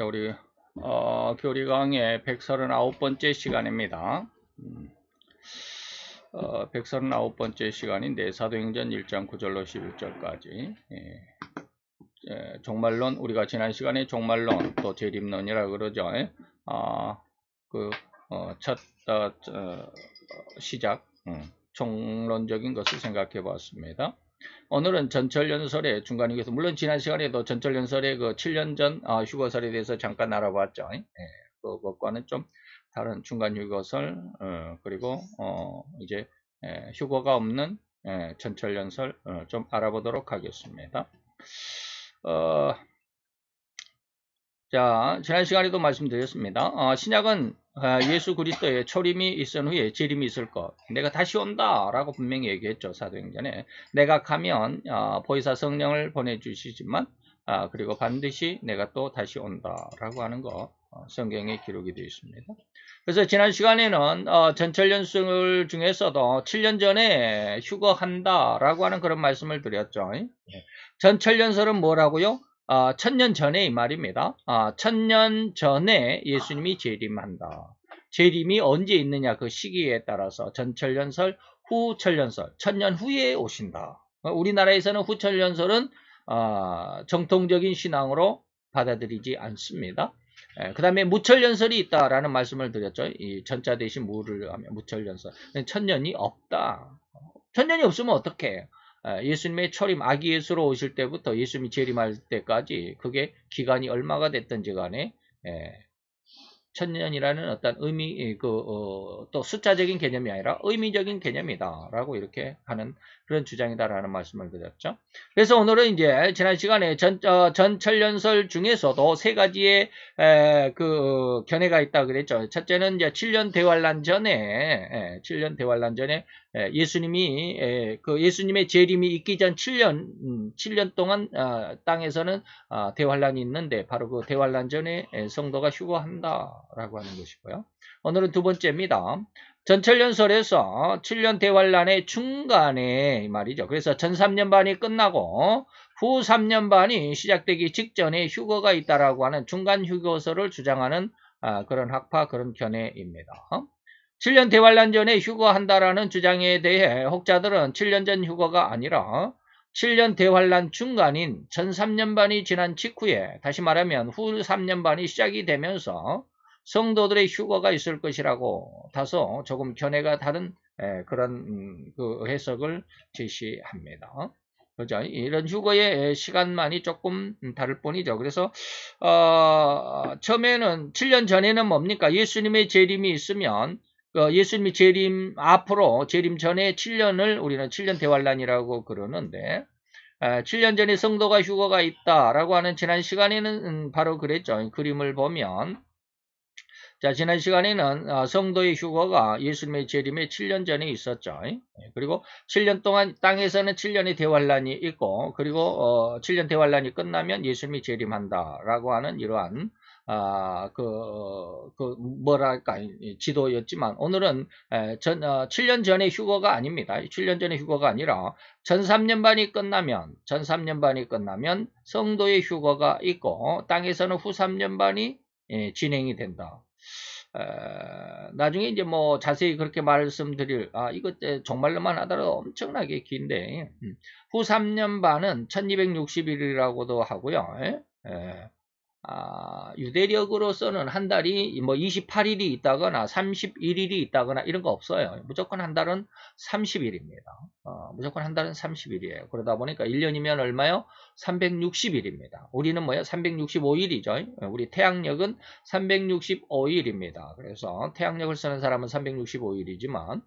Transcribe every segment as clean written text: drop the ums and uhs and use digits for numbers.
자, 우리 교리 강의 139번째 시간입니다. 139번째 시간인데 사도행전 1장 9절로 11절까지 종말론, 우리가 지난 시간에 종말론 또 재림론이라 그러죠. 첫 시작 총론적인 것을 생각해 보았습니다. 오늘은 전철연설의 중간이겠습니다. 물론 지난 시간에도 전철연설의 그 7년 전 휴거설에 대해서 잠깐 알아봤죠. 그것과는 좀 다른 중간 휴거설, 그리고 이제 휴거가 없는 전철연설 좀 알아보도록 하겠습니다. 자, 지난 시간에도 말씀드렸습니다. 신약은 예수 그리스도의 초림이 있은 후에 재림이 있을 것, 내가 다시 온다 라고 분명히 얘기했죠. 사도행전에 내가 가면 보혜사 성령을 보내주시지만 그리고 반드시 내가 또 다시 온다 라고 하는 거 성경에 기록이 되어 있습니다. 그래서 지난 시간에는 전철연설 중에서도 7년 전에 휴거한다 라고 하는 그런 말씀을 드렸죠. 전철연설은 뭐라고요? 1000년 전에 이 말입니다. 1000년 전에 예수님이 재림한다. 재림이 언제 있느냐 그 시기에 따라서 전철연설, 후철연설, 1000년 후에 오신다. 우리나라에서는 후철연설은 정통적인 신앙으로 받아들이지 않습니다. 그 다음에 무철연설이 있다라는 말씀을 드렸죠. 이 전자 대신 무를 하면 무철연설. 1000년이 없다. 1000년이 없으면 어떡해? 예수님의 초림 아기 예수로 오실 때부터 예수님이 재림할 때까지 그게 기간이 얼마가 됐든지 간에 1000년이라는 어떤 의미, 또 숫자적인 개념이 아니라 의미적인 개념이다 라고 이렇게 하는 그런 주장이다라는 말씀을 드렸죠. 그래서 오늘은 이제 지난 시간에 전철연설 중에서도 세 가지의 그 견해가 있다 그랬죠. 첫째는 이제 7년 대환란 전에 7년 대환란 전에 예수님의 재림이 있기 전 7년 동안 땅에서는 대환란이 있는데 바로 그 대환란 전에 성도가 휴거한다라고 하는 것이고요. 오늘은 두 번째입니다. 전철연설에서 7년 대환란의 중간에 말이죠. 그래서 전 3년 반이 끝나고 후 3년 반이 시작되기 직전에 휴거가 있다라고 하는 중간 휴거설을 주장하는 그런 학파, 그런 견해입니다. 7년 대환란 전에 휴거한다라는 주장에 대해 혹자들은 7년 전 휴거가 아니라 7년 대환란 중간인 전 3년 반이 지난 직후에, 다시 말하면 후 3년 반이 시작이 되면서 성도들의 휴거가 있을 것이라고 다소 조금 견해가 다른 그런 그 해석을 제시합니다. 그죠? 이런 휴거의 시간만이 조금 다를 뿐이죠. 그래서 처음에는 7년 전에는 뭡니까? 예수님의 재림이 있으면 예수님이 재림 앞으로 재림 전에 7년을 우리는 7년 대환란이라고 그러는데 7년 전에 성도가 휴거가 있다라고 하는 지난 시간에는 바로 그랬죠. 그림을 보면 자, 지난 시간에는 성도의 휴거가 예수님의 재림의 7년 전에 있었죠. 그리고 7년 동안 땅에서는 7년의 대환란이 있고 그리고 7년 대환란이 끝나면 예수님이 재림한다라고 하는 이러한 뭐랄까, 지도였지만, 오늘은 7년 전의 휴거가 아닙니다. 7년 전의 휴거가 아니라, 전 3년 반이 끝나면 성도의 휴거가 있고, 땅에서는 후 3년 반이 진행이 된다. 나중에 이제 뭐 자세히 그렇게 말씀드릴, 이것 정말로만 하더라도 엄청나게 긴데, 후 3년 반은 1260일이라고도 하고요. 유대력으로서는 한 달이 뭐 28일이 있다거나 31일이 있다거나 이런 거 없어요. 무조건 한 달은 30일입니다. 무조건 한 달은 30일이에요. 그러다 보니까 1년이면 얼마요? 360일입니다. 우리는 뭐예요? 365일이죠. 우리 태양력은 365일입니다. 그래서 태양력을 쓰는 사람은 365일이지만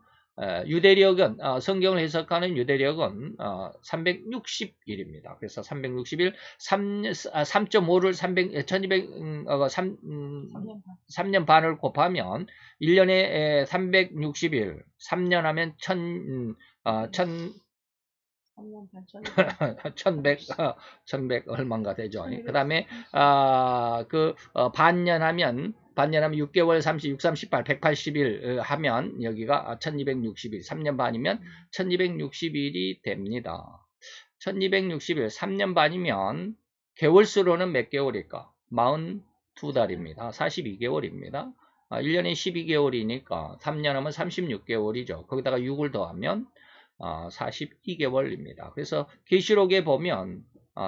유대력은 성경을 해석하는 유대력은 360일입니다. 그래서 360일 3.5를 3년 반을 곱하면 1년에 360일, 3년 하면 1100 얼마인가 되죠. 그 다음에 반년 하면 6개월 36, 38, 180일 하면 여기가 1260일, 3년 반이면 1260일이 됩니다. 1260일, 3년 반이면 개월수로는 몇 개월일까? 2달입니다. 42개월입니다. 1년이 12개월이니까 3년 하면 36개월이죠. 거기다가 6을 더하면 42개월입니다. 그래서 계시록에 보면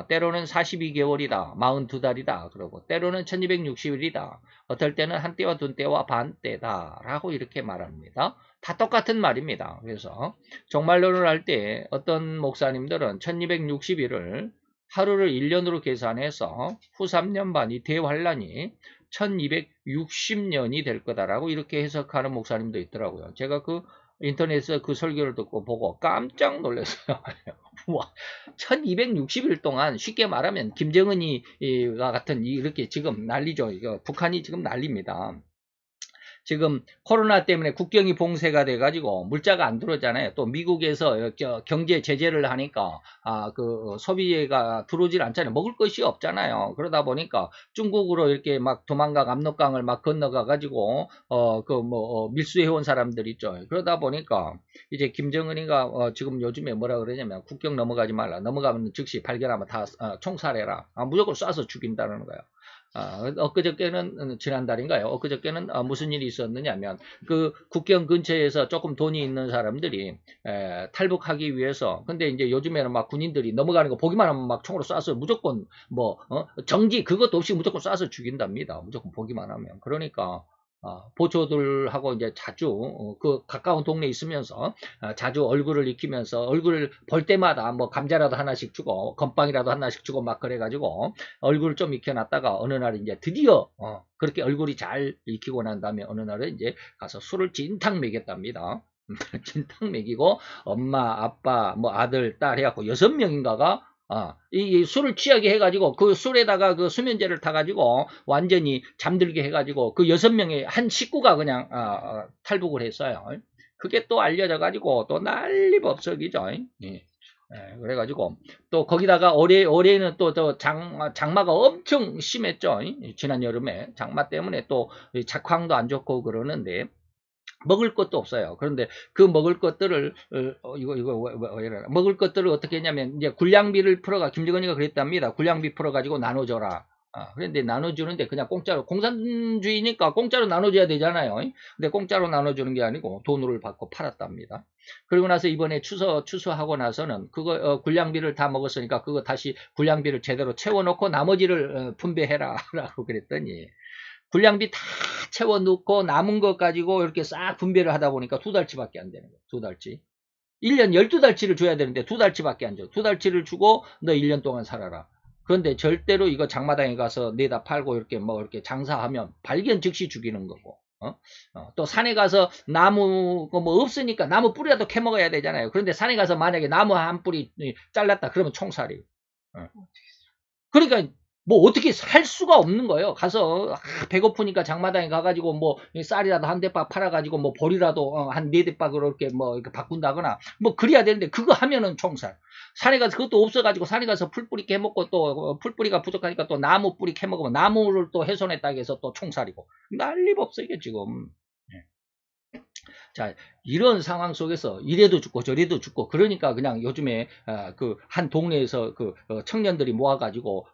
때로는 42개월이다, 42달이다, 그러고 때로는 1260일이다, 어떨 때는 한때와 둔때와 반때다 라고 이렇게 말합니다. 다 똑같은 말입니다. 그래서 종말론을 할 때 어떤 목사님들은 1260일을 하루를 1년으로 계산해서 후 3년 반이 대환란이 1260년이 될 거다라고 이렇게 해석하는 목사님도 있더라고요. 제가 그 인터넷에서 그 설교를 듣고 보고 깜짝 놀랐어요. 와, 1260일 동안 쉽게 말하면 김정은이 같은 이렇게 지금 난리죠. 이거 북한이 지금 난립니다. 지금 코로나 때문에 국경이 봉쇄가 돼가지고 물자가 안 들어오잖아요. 또 미국에서 경제 제재를 하니까 그 소비가 들어오질 않잖아요. 먹을 것이 없잖아요. 그러다 보니까 중국으로 이렇게 막 도망가 압록강을 막 건너가 가지고 밀수해온 사람들 있죠. 그러다 보니까 이제 김정은이가 지금 요즘에 뭐라 그러냐면 국경 넘어가지 말라. 넘어가면 즉시 발견하면 다 총살해라. 무조건 쏴서 죽인다는 거예요. 엊그저께는 지난달인가요? 엊그저께는 무슨 일이 있었느냐면 그 국경 근처에서 조금 돈이 있는 사람들이 탈북하기 위해서 근데 이제 요즘에는 막 군인들이 넘어가는 거 보기만 하면 막 총으로 쏴서 무조건 정지 그것도 없이 무조건 쏴서 죽인답니다. 무조건 보기만 하면. 그러니까 보초들하고 이제 자주 그 가까운 동네에 있으면서 자주 얼굴을 익히면서 얼굴을 볼 때마다 뭐 감자라도 하나씩 주고 건빵이라도 하나씩 주고 막 그래가지고 얼굴을 좀 익혀놨다가 어느 날 이제 드디어 그렇게 얼굴이 잘 익히고 난 다음에 어느 날은 이제 가서 술을 진탕 먹였답니다. 진탕 먹이고 엄마 아빠 뭐 아들 딸 해갖고 6명인가가 이 술을 취하게 해가지고 그 술에다가 그 수면제를 타가지고 완전히 잠들게 해가지고 그 6명의 한 식구가 그냥 탈북을 했어요. 그게 또 알려져가지고 또 난리법석이죠. 예. 그래가지고 또 거기다가 올해는 또 장마가 엄청 심했죠. 지난 여름에 장마 때문에 또 작황도 안 좋고 그러는데 먹을 것도 없어요. 그런데 그 먹을 것들을 먹을 것들을 어떻게 했냐면 이제 군량비를 풀어가 김정은이가 그랬답니다. 군량비 풀어가지고 나눠줘라. 그런데 나눠주는데 그냥 공짜로 공산주의니까 공짜로 나눠줘야 되잖아요. 근데 공짜로 나눠주는 게 아니고 돈을 받고 팔았답니다. 그리고 나서 이번에 추수하고 나서는 그거 군량비를 다 먹었으니까 그거 다시 군량비를 제대로 채워놓고 나머지를 분배해라라고 그랬더니 군량비 다 채워 넣고 남은 것 가지고 이렇게 싹 분배를 하다 보니까 2달치밖에 안 되는 거예요. 2달치. 1년 12달치를 줘야 되는데 2달치밖에 안 줘. 2달치를 주고 너 1년 동안 살아라. 그런데 절대로 이거 장마당에 가서 내다 팔고 이렇게 이렇게 장사하면 발견 즉시 죽이는 거고. 또 산에 가서 나무 뭐 없으니까 나무 뿌리라도 캐먹어야 되잖아요. 그런데 산에 가서 만약에 나무 한 뿌리 잘랐다 그러면 총살이. 그러니까 뭐 어떻게 살 수가 없는 거예요. 가서 배고프니까 장마당에 가가지고 뭐 쌀이라도 한 대박 팔아가지고 뭐 보리라도 한 4대박으로 이렇게 뭐 이렇게 바꾼다거나 뭐 그래야 되는데 그거 하면은 총살. 산에 가서 그것도 없어가지고 산에 가서 풀뿌리 캐먹고 또 풀뿌리가 부족하니까 또 나무 뿌리 캐먹으면 나무를 또 훼손했다고 해서 또 총살이고 난리법서 이게 지금. 자, 이런 상황 속에서 이래도 죽고 저래도 죽고 그러니까 그냥 요즘에 그 한 동네에서 그 청년들이 모아가지고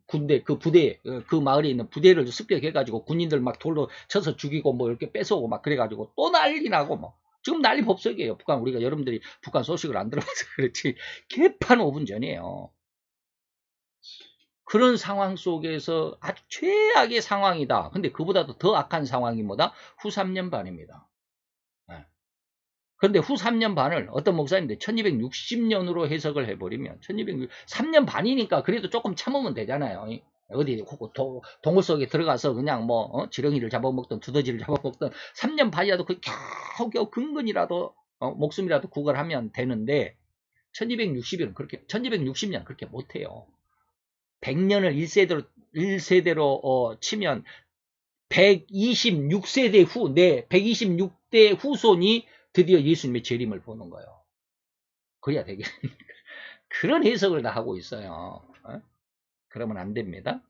군대 그 부대 그 마을에 있는 부대를 습격해가지고 군인들 막 돌로 쳐서 죽이고 뭐 이렇게 뺏어오고 막 그래가지고 또 난리 나고 뭐 지금 난리 법석이에요. 북한 우리가 여러분들이 북한 소식을 안 들어봐서 그렇지 개판 5분 전이에요. 그런 상황 속에서 아주 최악의 상황이다. 근데 그보다도 더 악한 상황이 뭐다? 후 3년 반입니다. 그런데 후 3년 반을 어떤 목사님들 1260년으로 해석을 해버리면 3년 반이니까 그래도 조금 참으면 되잖아요. 어디 동굴 속에 들어가서 그냥 뭐 지렁이를 잡아먹든 두더지를 잡아먹든 3년 반이라도 그 겨우겨우 근근이라도 목숨이라도 구걸하면 되는데 1260일은 그렇게 1260년 그렇게 못해요. 100년을 1세대로 치면 126세대 후 내 126대 후손이 드디어 예수님의 재림을 보는 거예요. 그래야 되겠습니까? 그런 해석을 다 하고 있어요. 그러면 안 됩니다.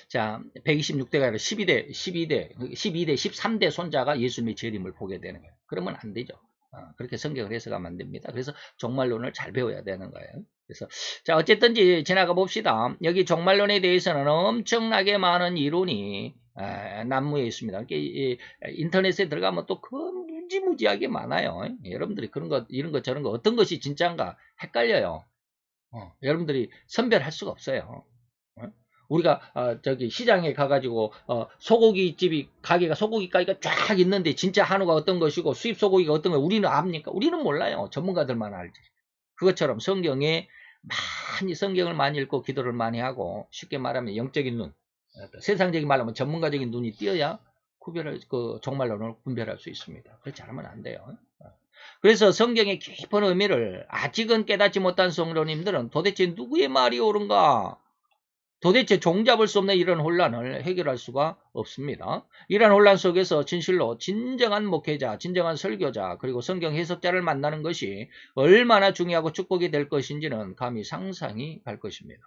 자, 126대가 아니라 12대, 13대 손자가 예수님의 재림을 보게 되는 거예요. 그러면 안 되죠. 그렇게 성경을 해석하면 안 됩니다. 그래서 종말론을 잘 배워야 되는 거예요. 그래서 자 어쨌든지 지나가 봅시다. 여기 종말론에 대해서는 엄청나게 많은 이론이 난무해 있습니다. 인터넷에 들어가면 또 무지무지하게 많아요. 여러분들이 그런 거 이런 거 저런 거 어떤 것이 진짜인가 헷갈려요. 여러분들이 선별할 수가 없어요. 우리가 저기 시장에 가가지고 소고기 집이 가게가 소고기 가게가 쫙 있는데 진짜 한우가 어떤 것이고 수입 소고기가 어떤 거 우리는 압니까? 우리는 몰라요. 전문가들만 알지. 그것처럼 성경을 많이 읽고 기도를 많이 하고 쉽게 말하면 영적인 눈, 세상적인 말로 하면 전문가적인 눈이 띄어야 종말론을 분별할 수 있습니다. 그렇지 않으면 안 돼요. 그래서 성경의 깊은 의미를 아직은 깨닫지 못한 성도님들은 도대체 누구의 말이 옳은가? 도대체 종잡을 수 없는 이런 혼란을 해결할 수가 없습니다. 이런 혼란 속에서 진실로 진정한 목회자, 진정한 설교자, 그리고 성경 해석자를 만나는 것이 얼마나 중요하고 축복이 될 것인지는 감히 상상이 갈 것입니다.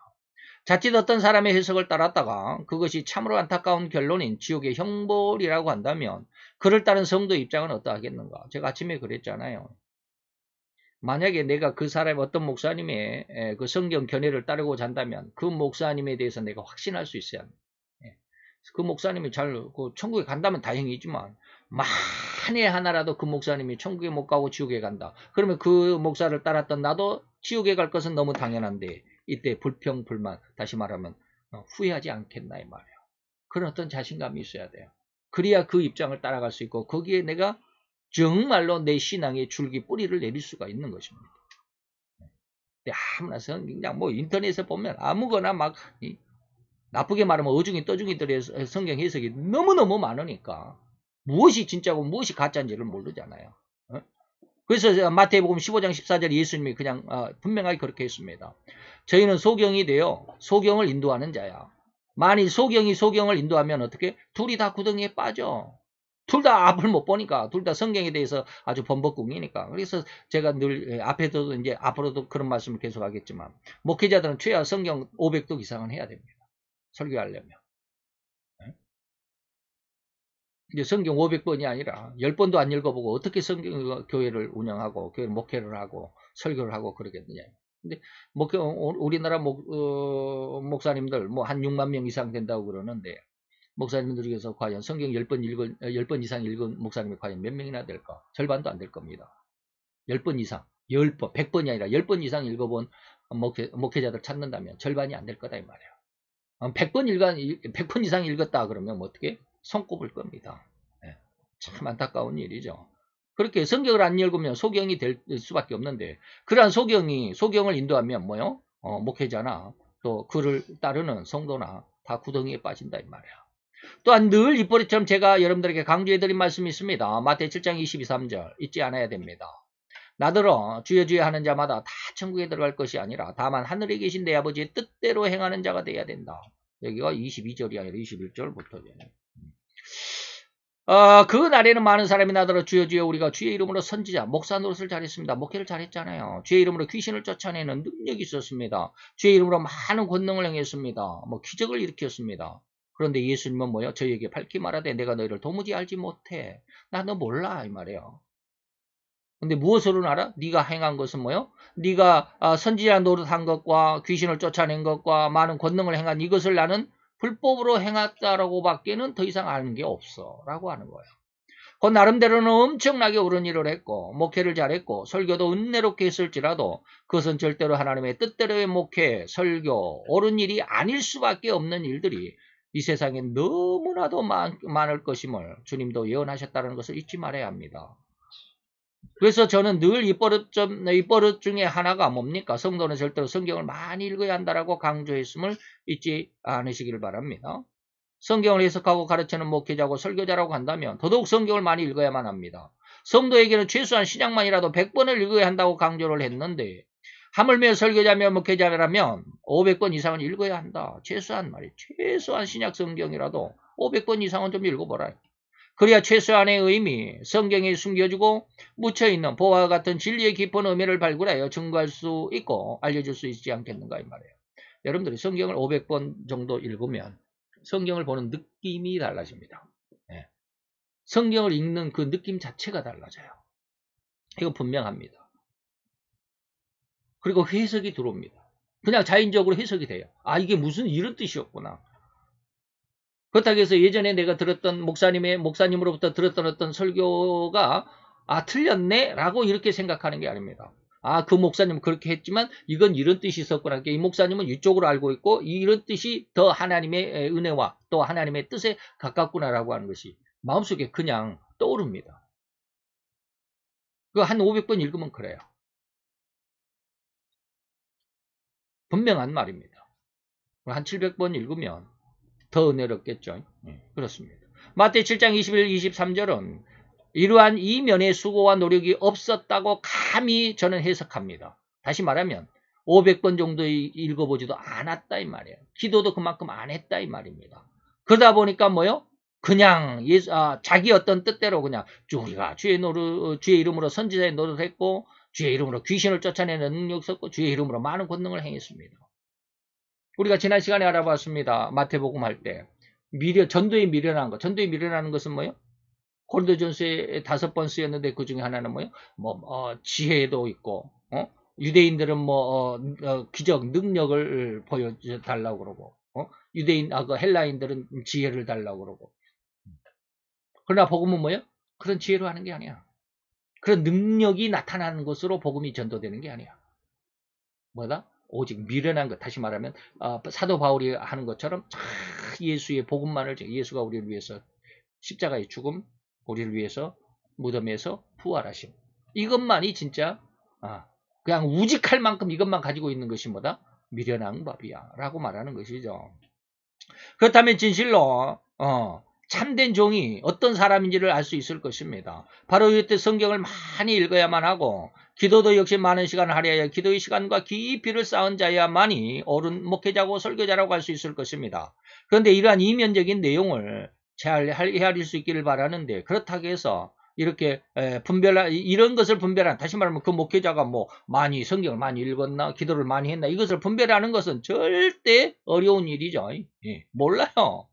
자칫 어떤 사람의 해석을 따랐다가 그것이 참으로 안타까운 결론인 지옥의 형벌이라고 한다면 그를 따른 성도의 입장은 어떠하겠는가? 제가 아침에 그랬잖아요. 만약에 내가 그 사람 어떤 목사님의 그 성경 견해를 따르고자 한다면 그 목사님에 대해서 내가 확신할 수 있어야 합니다. 그 목사님이 천국에 간다면 다행이지만 만에 하나라도 그 목사님이 천국에 못 가고 지옥에 간다. 그러면 그 목사를 따랐던 나도 지옥에 갈 것은 너무 당연한데 이때 불평, 불만, 다시 말하면 후회하지 않겠나 이 말이에요. 그런 어떤 자신감이 있어야 돼요. 그래야 그 입장을 따라갈 수 있고 거기에 내가 정말로 내 신앙의 줄기 뿌리를 내릴 수가 있는 것입니다. 아무나 그냥 뭐 인터넷에 보면 아무거나 막 나쁘게 말하면 어중이 떠중이들의 성경 해석이 너무너무 많으니까 무엇이 진짜고 무엇이 가짜인지를 모르잖아요. 그래서 마태복음 15장 14절 예수님이 그냥 분명하게 그렇게 했습니다. 저희는 소경이 되어 소경을 인도하는 자야. 만일 소경이 소경을 인도하면 어떻게? 둘이 다 구덩이에 빠져. 둘 다 앞을 못 보니까 둘 다 성경에 대해서 아주 범벅궁이니까. 그래서 제가 늘 앞에도 이제 앞으로도 그런 말씀을 계속 하겠지만 목회자들은 최하 성경 500독 이상은 해야 됩니다. 설교하려면. 이제 성경 500번이 아니라 10번도 안 읽어보고 어떻게 성경 교회를 운영하고 교회 목회를 하고 설교를 하고 그러겠느냐. 근데 우리나라 목사님들 뭐 한 6만 명 이상 된다고 그러는데 목사님들 중에서 과연 성경 10번 이상 읽은 목사님이 과연 몇 명이나 될까? 절반도 안 될 겁니다. 10번 이상, 10번, 100번이 아니라 10번 이상 읽어본 목회자들 찾는다면 절반이 안 될 거다 이 말이에요. 100번 이상 읽었다 그러면 뭐 어떻게? 손꼽을 겁니다. 참 안타까운 일이죠. 그렇게 성경을 안 읽으면 소경이 될 수밖에 없는데 그러한 소경을 인도하면 뭐요? 목회자나 또 그를 따르는 성도나 다 구덩이에 빠진다 이 말이에요. 또한 늘 이버릇처럼 제가 여러분들에게 강조해드린 말씀이 있습니다. 마태 7장 22~23절 잊지 않아야 됩니다. 나더러 주여 주여 하는 자마다 다 천국에 들어갈 것이 아니라 다만 하늘에 계신 내 아버지의 뜻대로 행하는 자가 돼야 된다. 여기가 22절이 아니라 21절부터죠. 그 날에는 많은 사람이 나더러 주여 주여 우리가 주의 이름으로 선지자, 목사 노릇을 잘했습니다. 목회를 잘했잖아요. 주의 이름으로 귀신을 쫓아내는 능력이 있었습니다. 주의 이름으로 많은 권능을 행했습니다. 뭐 기적을 일으켰습니다. 그런데 예수님은 뭐요? 저희에게 밝히 말하되 내가 너희를 도무지 알지 못해. 나 너 몰라 이 말이에요. 근데 무엇으로 알아? 네가 행한 것은 뭐요? 네가 선지자 노릇한 것과 귀신을 쫓아낸 것과 많은 권능을 행한 이것을 나는 불법으로 행했다라고 밖에는 더 이상 아는 게 없어 라고 하는 거예요. 그 나름대로는 엄청나게 옳은 일을 했고 목회를 잘했고 설교도 은혜롭게 했을지라도 그것은 절대로 하나님의 뜻대로의 목회, 설교, 옳은 일이 아닐 수밖에 없는 일들이 이 세상에 너무나도 많을 것임을 주님도 예언하셨다는 것을 잊지 말아야 합니다. 그래서 저는 늘 이 버릇 중에 하나가 뭡니까? 성도는 절대로 성경을 많이 읽어야 한다라고 강조했음을 잊지 않으시기를 바랍니다. 성경을 해석하고 가르치는 목회자고 설교자라고 한다면 더더욱 성경을 많이 읽어야만 합니다. 성도에게는 최소한 신약만이라도 100번을 읽어야 한다고 강조를 했는데 하물며 설교자며 목회자라면 500번 이상은 읽어야 한다. 최소한 말이에요. 최소한 신약 성경이라도 500번 이상은 좀 읽어보라. 그래야 최소한의 의미, 성경에 숨겨주고 묻혀있는 보화와 같은 진리의 깊은 의미를 발굴하여 증거할 수 있고 알려줄 수 있지 않겠는가 이 말이에요. 여러분들이 성경을 500번 정도 읽으면 성경을 보는 느낌이 달라집니다. 성경을 읽는 그 느낌 자체가 달라져요. 이거 분명합니다. 그리고 해석이 들어옵니다. 그냥 자연적으로 해석이 돼요. 아, 이게 무슨 이런 뜻이었구나. 그렇다고 해서 예전에 내가 들었던 목사님으로부터 들었던 어떤 설교가 아, 틀렸네? 라고 이렇게 생각하는 게 아닙니다. 아, 그 목사님은 그렇게 했지만 이건 이런 뜻이 있었구나. 이 목사님은 이쪽으로 알고 있고 이런 뜻이 더 하나님의 은혜와 또 하나님의 뜻에 가깝구나라고 하는 것이 마음속에 그냥 떠오릅니다. 그거 한 500번 읽으면 그래요. 분명한 말입니다. 한 700번 읽으면 더 은혜롭겠죠. 그렇습니다. 마태 7장 21, 23절은 이러한 이면의 수고와 노력이 없었다고 감히 저는 해석합니다. 다시 말하면 500번 정도 읽어보지도 않았다 이 말이에요. 기도도 그만큼 안 했다 이 말입니다. 그러다 보니까 뭐요? 그냥 자기 어떤 뜻대로 그냥 우리가 주의 이름으로 선지자의 노릇을 했고 주의 이름으로 귀신을 쫓아내는 능력이 있었고 주의 이름으로 많은 권능을 행했습니다. 우리가 지난 시간에 알아봤습니다. 마태복음 할 때 전도에 미련한 것. 전도에 미련하는 것은 뭐예요? 고린도전서에 5번 쓰였는데 그 중에 하나는 뭐예요? 지혜도 있고, 유대인들은 기적 능력을 보여달라고 그러고, 헬라인들은 지혜를 달라고 그러고. 그러나 복음은 뭐예요? 그런 지혜로 하는 게 아니야. 그런 능력이 나타나는 것으로 복음이 전도되는 게 아니야. 뭐다? 오직 미련한 것. 다시 말하면 사도 바울이 하는 것처럼 예수의 복음만을 예수가 우리를 위해서 십자가의 죽음, 우리를 위해서 무덤에서 부활하심. 이것만이 진짜 그냥 우직할 만큼 이것만 가지고 있는 것이 뭐다? 미련한 법이야 라고 말하는 것이죠. 그렇다면 진실로 참된 종이 어떤 사람인지를 알 수 있을 것입니다. 바로 이때 성경을 많이 읽어야만 하고 기도도 역시 많은 시간을 할애하여 기도의 시간과 깊이를 쌓은 자야만이 옳은 목회자고 설교자라고 할 수 있을 것입니다. 그런데 이러한 이면적인 내용을 잘 헤아릴 수 있기를 바라는데 그렇다고 해서 이렇게 이런 것을 분별한 다시 말하면 그 목회자가 많이 성경을 많이 읽었나 기도를 많이 했나 이것을 분별하는 것은 절대 어려운 일이죠. 몰라요.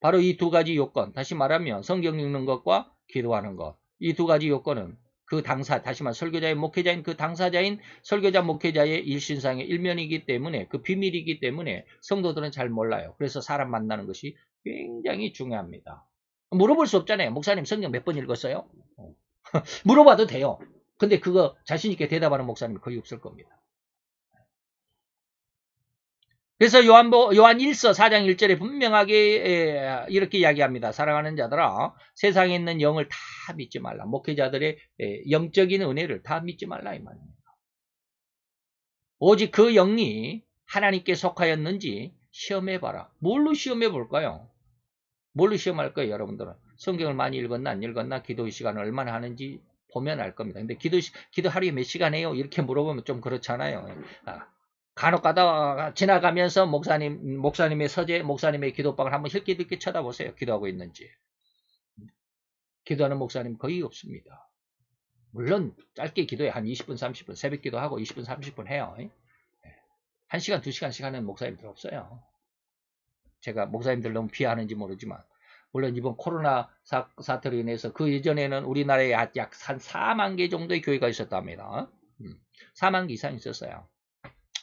바로 이 두 가지 요건 다시 말하면 성경 읽는 것과 기도하는 것 이 두 가지 요건은 그 당사 다시 말하면 설교자의 목회자인 그 당사자인 설교자 목회자의 일신상의 일면이기 때문에 그 비밀이기 때문에 성도들은 잘 몰라요. 그래서 사람 만나는 것이 굉장히 중요합니다. 물어볼 수 없잖아요. 목사님 성경 몇 번 읽었어요? 물어봐도 돼요. 근데 그거 자신있게 대답하는 목사님이 거의 없을 겁니다. 그래서 요한 1서 4장 1절에 분명하게 이렇게 이야기합니다. 사랑하는 자들아 세상에 있는 영을 다 믿지 말라. 목회자들의 영적인 은혜를 다 믿지 말라 이 말입니다. 오직 그 영이 하나님께 속하였는지 시험해봐라. 뭘로 시험해볼까요? 뭘로 시험할 거예요 여러분들은? 성경을 많이 읽었나 안 읽었나 기도의 시간을 얼마나 하는지 보면 알 겁니다. 근데 기도 하루에 몇 시간 해요? 이렇게 물어보면 좀 그렇잖아요. 간혹 가다가 지나가면서 목사님의 서재, 목사님의 기도방을 한번 힐끗힐끗 쳐다보세요. 기도하고 있는지. 기도하는 목사님 거의 없습니다. 물론 짧게 기도해 한 20분, 30분 새벽 기도하고 20분, 30분 해요. 1시간, 2시간씩 하는 목사님들 없어요. 제가 목사님들 너무 비하하는지 모르지만 물론 이번 코로나 사태로 인해서 그 예전에는 우리나라에 약 한 4만 개 정도의 교회가 있었답니다. 4만 개 이상 있었어요.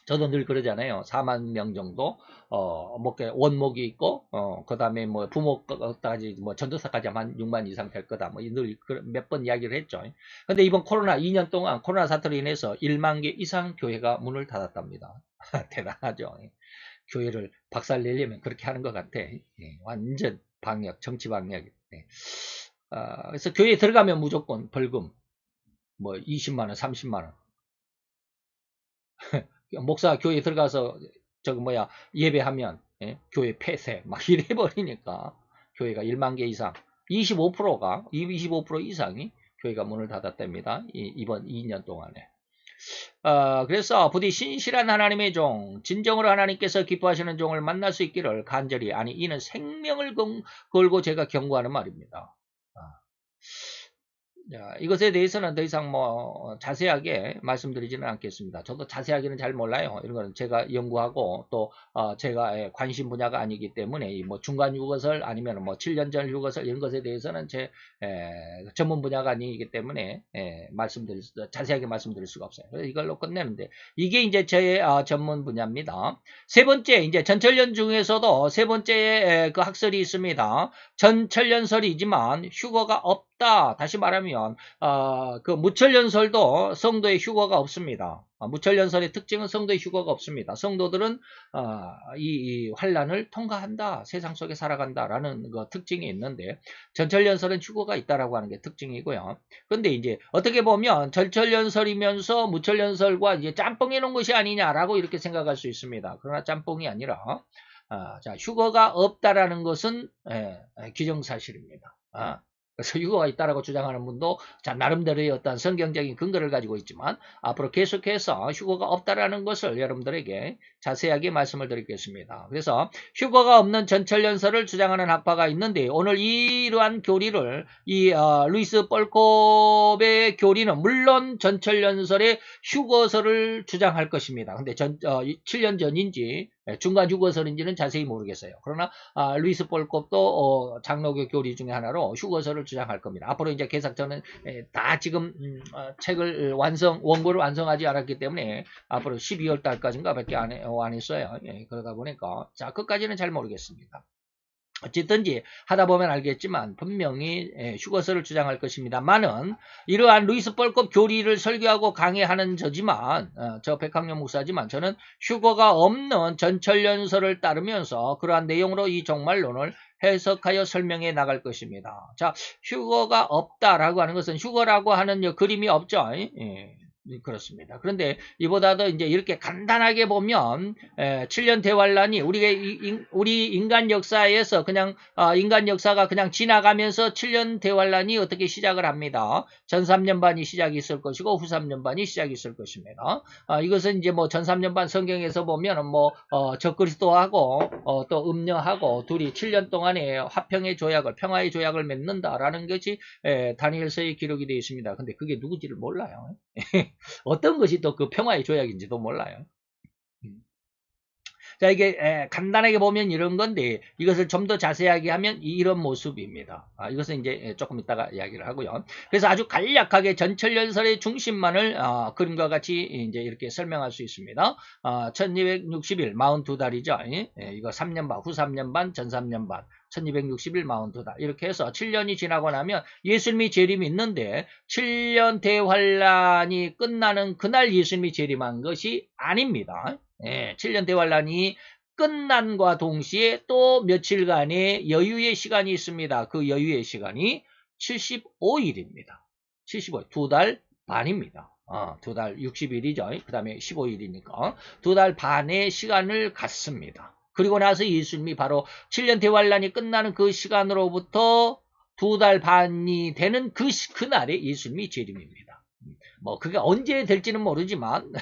저도 늘 그러잖아요. 4만 명 정도, 원목이 있고, 그 다음에 부목까지, 전도사까지 한 6만 이상 될 거다. 늘 몇 번 이야기를 했죠. 근데 이번 코로나 2년 동안 코로나 사태로 인해서 1만 개 이상 교회가 문을 닫았답니다. 대단하죠. 교회를 박살내려면 그렇게 하는 것 같아. 완전 방역, 정치 방역. 그래서 교회에 들어가면 무조건 벌금, 20만 원, 30만 원. 목사 교회에 들어가서 예배하면 교회 폐쇄 막 이래버리니까 교회가 1만 개 이상 25% 이상이 교회가 문을 닫았답니다. 이번 2년 동안에. 그래서 부디 신실한 하나님의 종 진정으로 하나님께서 기뻐하시는 종을 만날 수 있기를 간절히 아니 이는 생명을 걸고 제가 경고하는 말입니다. 자, 이것에 대해서는 더 이상 뭐 자세하게 말씀드리지는 않겠습니다. 저도 자세하게는 잘 몰라요. 이런 거는 제가 연구하고 또 제가 관심 분야가 아니기 때문에 뭐 중간 휴거설 아니면 뭐 7년 전 휴거설 이런 것에 대해서는 제 전문 분야가 아니기 때문에 자세하게 말씀드릴 수가 없어요. 그래서 이걸로 끝내는데 이게 이제 저의 전문 분야입니다. 세 번째 이제 전철련 중에서도 세 번째 그 학설이 있습니다. 전철련설이지만 휴거가 없다. 다시 말하면 그 무철연설도 성도의 휴거가 없습니다. 무철연설의 특징은 성도의 휴거가 없습니다. 성도들은 이 환란을 통과한다. 세상 속에 살아간다라는 그 특징이 있는데 전철연설은 휴거가 있다라고 하는 게 특징이고요. 그런데 이제 어떻게 보면 전철연설이면서 무철연설과 이제 짬뽕해 놓은 것이 아니냐라고 이렇게 생각할 수 있습니다. 그러나 짬뽕이 아니라 자, 휴거가 없다라는 것은 기정사실입니다. 그래서 휴거가 있다라고 주장하는 분도 자, 나름대로의 어떤 성경적인 근거를 가지고 있지만 앞으로 계속해서 휴거가 없다라는 것을 여러분들에게 자세하게 말씀을 드리겠습니다. 그래서 휴거가 없는 전철연설을 주장하는 학파가 있는데 오늘 이러한 교리를 루이스 뻘콥의 교리는 물론 전철연설의 휴거설을 주장할 것입니다. 근데 7년 전인지 중간 휴거설인지는 자세히 모르겠어요. 그러나 루이스 뻘콥도 장로교 교리 중에 하나로 휴거설을 주장할 겁니다. 앞으로 이제 개삭전은 다 지금 책을 원고를 완성하지 않았기 때문에 앞으로 12월 달까지인가 밖에 안 했어요. 그러다 보니까 자, 끝까지는 잘 모르겠습니다. 어쨌든지 하다 보면 알겠지만 분명히 휴거설을 주장할 것입니다만은 이러한 루이스 뻘콥 교리를 설교하고 강의하는 저지만 저 백학년 목사지만 저는 휴거가 없는 전철연설을 따르면서 그러한 내용으로 이 종말론을 해석하여 설명해 나갈 것입니다. 자, 휴거가 없다라고 하는 것은 휴거라고 하는 그림이 없죠. 그렇습니다. 그런데 이보다도 이제 이렇게 간단하게 보면 7년 대환란이 우리 인간 역사에서 그냥 인간 역사가 그냥 지나가면서 7년 대환란이 어떻게 시작을 합니다. 전 3년반이 시작이 있을 것이고 후 3년반이 시작이 있을 것입니다. 이것은 이제 뭐 전 3년반 성경에서 보면 뭐 적그리스도하고 또 음녀하고 둘이 7년 동안에 화평의 조약을 평화의 조약을 맺는다라는 것이 다니엘서의 기록이 되어 있습니다. 근데 그게 누구지를 몰라요. 어떤 것이 또 그 평화의 조약인지도 몰라요. 자, 이게 간단하게 보면 이런 건데 이것을 좀 더 자세하게 하면 이런 모습입니다. 이것은 이제 조금 이따가 이야기를 하고요. 그래서 아주 간략하게 전철연설의 중심만을 그림과 같이 이제 이렇게 설명할 수 있습니다. 1260일 42달이죠. 이거 3년 반, 후 3년 반, 전 3년 반. 1260일 42달 이렇게 해서 7년이 지나고 나면 예수님이 재림이 있는데 7년 대환란이 끝나는 그날 예수님이 재림한 것이 아닙니다. 7년 대환란이 끝난과 동시에 또 며칠간의 여유의 시간이 있습니다. 그 여유의 시간이 75일입니다. 75일, 2달 반입니다. 2달 60일이죠. 그 다음에 15일이니까 2달 반의 시간을 갖습니다. 그리고 나서 예수님이 바로 7년 대환란이 끝나는 그 시간으로부터 2달 반이 되는 그날에 예수님이 재림입니다. 뭐 그게 언제 될지는 모르지만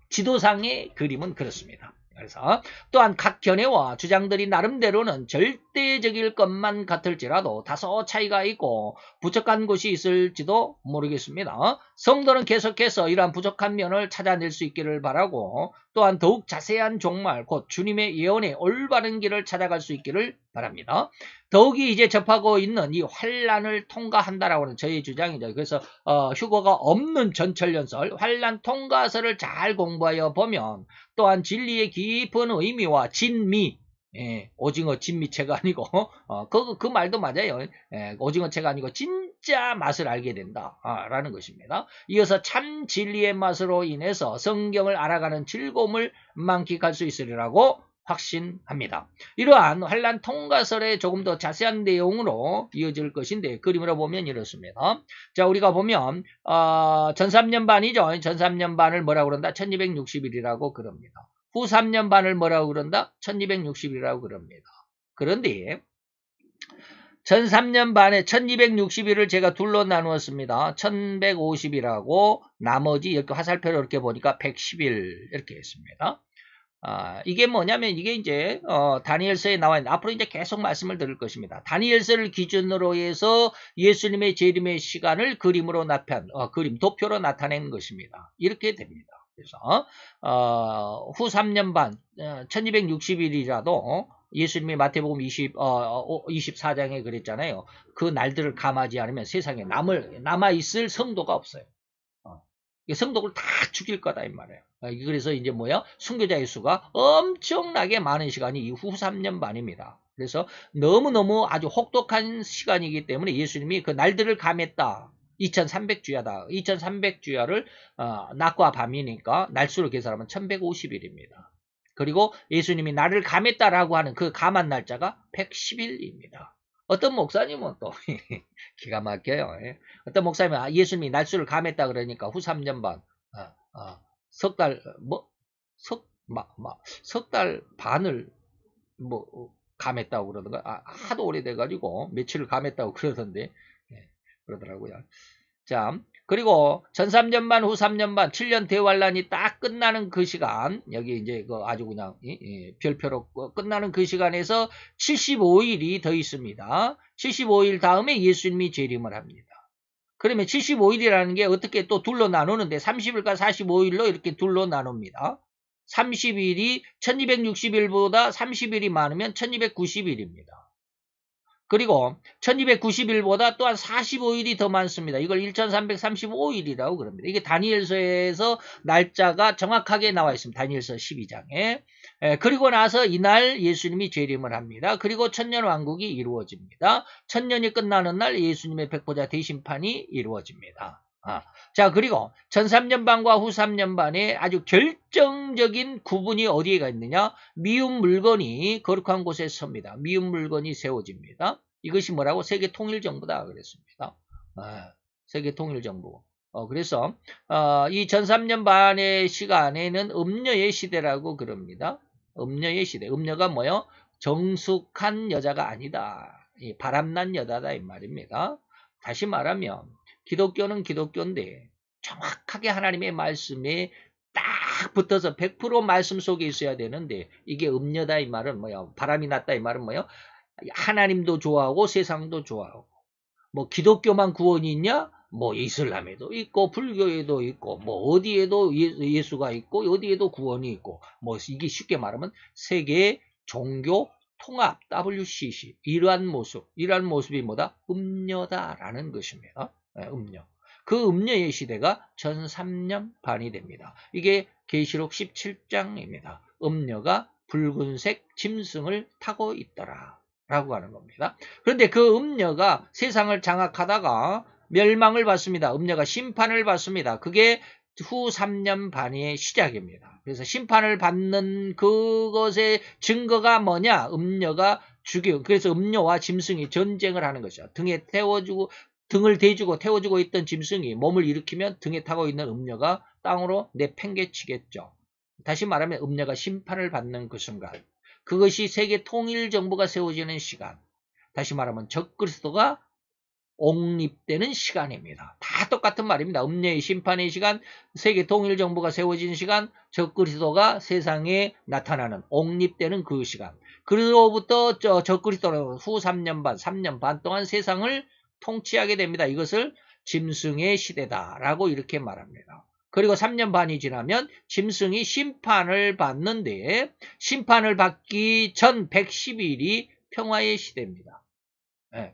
지도상의 그림은 그렇습니다. 그래서 또한 각 견해와 주장들이 나름대로는 절대적일 것만 같을지라도 다소 차이가 있고 부족한 곳이 있을지도 모르겠습니다. 성도는 계속해서 이러한 부족한 면을 찾아낼 수 있기를 바라고 또한 더욱 자세한 종말 곧 주님의 예언의 올바른 길을 찾아갈 수 있기를 바랍니다. 더욱이 이제 접하고 있는 이 환란을 통과한다라고 하는 저의 주장이죠. 그래서 휴거가 없는 전철연설 환란 통과설을 잘 공부하여 보면 또한 진리의 깊은 의미와 진미 오징어 진미채가 아니고 그 말도 맞아요. 오징어채가 아니고 진짜 맛을 알게 된다라는 것입니다. 이어서 참 진리의 맛으로 인해서 성경을 알아가는 즐거움을 만끽할 수 있으리라고 확신합니다. 이러한 환란 통과설의 조금 더 자세한 내용으로 이어질 것인데 그림으로 보면 이렇습니다. 자, 우리가 보면 전 3년 반이죠. 전 3년 반을 뭐라고 그런다? 1260일이라고 그럽니다. 후 3년 반을 뭐라고 그런다? 1260일이라고 그럽니다. 그런데 전 3년 반에 1260일을 제가 둘로 나누었습니다. 1150일하고 나머지 이렇게 화살표로 이렇게 보니까 110일 이렇게 했습니다. 이게 뭐냐면 이게 이제 다니엘서에 나와 있는 앞으로 이제 계속 말씀을 드릴 것입니다. 다니엘서를 기준으로 해서 예수님의 재림의 시간을 그림으로 그림 도표로 나타낸 것입니다. 이렇게 됩니다. 그래서 후 3년 반 1260일이라도 예수님이 마태복음 24장에 그랬잖아요. 그 날들을 감하지 않으면 세상에 남아있을 성도가 없어요. 성도를 다 죽일 거다 이 말이에요. 그래서 이제 뭐야? 순교자의 수가 엄청나게 많은 시간이 이후 3년 반입니다. 그래서 너무너무 아주 혹독한 시간이기 때문에 예수님이 그 날들을 감했다. 2300주야다. 2300주야를 낮과 밤이니까 날수로 계산하면 1150일입니다. 그리고 예수님이 나를 감했다라고 하는 그 감한 날짜가 110일입니다. 어떤 목사님은 또 기가 막혀요. 어떤 목사님은 예수님이 날수를 감했다 그러니까 후 3년 반, 석 달, 석 달 반을 감했다고 그러던가, 하도 오래돼가지고 며칠을 감했다고 그러던데, 그러더라고요. 자, 그리고 전 3년 반, 후 3년 반, 7년 대환란이 딱 끝나는 그 시간, 여기 이제 아주 그냥 별표로 끝나는 그 시간에서 75일이 더 있습니다. 75일 다음에 예수님이 재림을 합니다. 그러면 75일이라는 게 어떻게 또 둘로 나누는데 30일과 45일로 이렇게 둘로 나눕니다. 30일이 1260일보다 30일이 많으면 1290일입니다. 그리고 1290일보다 또한 45일이 더 많습니다. 이걸 1335일이라고 그럽니다. 이게 다니엘서에서 날짜가 정확하게 나와 있습니다. 다니엘서 12장에. 그리고 나서 이날 예수님이 재림을 합니다. 그리고 천년왕국이 이루어집니다. 천년이 끝나는 날 예수님의 백보자 대심판이 이루어집니다. 자, 그리고 전 3년 반과 후 3년 반에 아주 결정적인 구분이 어디에가 있느냐? 미운 물건이 거룩한 곳에 섭니다. 미운 물건이 세워집니다. 이것이 뭐라고? 세계 통일정부다 그랬습니다. 세계 통일정부. 그래서 이 전 3년 반의 시간에는 음녀의 시대라고 그럽니다. 음녀의 시대. 음녀가 뭐요? 정숙한 여자가 아니다. 바람난 여자다 이 말입니다. 다시 말하면 기독교는 기독교인데 정확하게 하나님의 말씀에 딱 붙어서 100% 말씀 속에 있어야 되는데 이게 음녀다 이 말은 뭐야? 바람이 났다 이 말은 뭐야? 하나님도 좋아하고 세상도 좋아하고 뭐 기독교만 구원이 있냐? 뭐 이슬람에도 있고 불교에도 있고 뭐 어디에도 예수가 있고 어디에도 구원이 있고 뭐 이게 쉽게 말하면 세계 종교 통합 WCC 이러한 모습이 뭐다? 음녀다라는 것입니다. 음녀. 그 음녀의 시대가 전 3년 반이 됩니다. 이게 계시록 17장입니다. 음녀가 붉은색 짐승을 타고 있더라 라고 하는 겁니다. 그런데 그 음녀가 세상을 장악하다가 멸망을 받습니다. 음녀가 심판을 받습니다. 그게 후 3년 반의 시작입니다. 그래서 심판을 받는 그것의 증거가 뭐냐? 음녀가 그래서 음녀와 짐승이 전쟁을 하는 것이죠. 등을 대주고 태워주고 있던 짐승이 몸을 일으키면 등에 타고 있는 음녀가 땅으로 내팽개치겠죠. 다시 말하면 음녀가 심판을 받는 그 순간. 그것이 세계 통일 정부가 세워지는 시간. 다시 말하면 적그리스도가 옹립되는 시간입니다. 다 똑같은 말입니다. 음녀의 심판의 시간, 세계 통일 정부가 세워진 시간, 적그리스도가 세상에 나타나는 옹립되는 그 시간. 그로부터 적그리스도는 후 3년 반 동안 세상을 통치하게 됩니다. 이것을 짐승의 시대다라고 이렇게 말합니다. 그리고 3년 반이 지나면 짐승이 심판을 받는데 심판을 받기 전 110일이 평화의 시대입니다.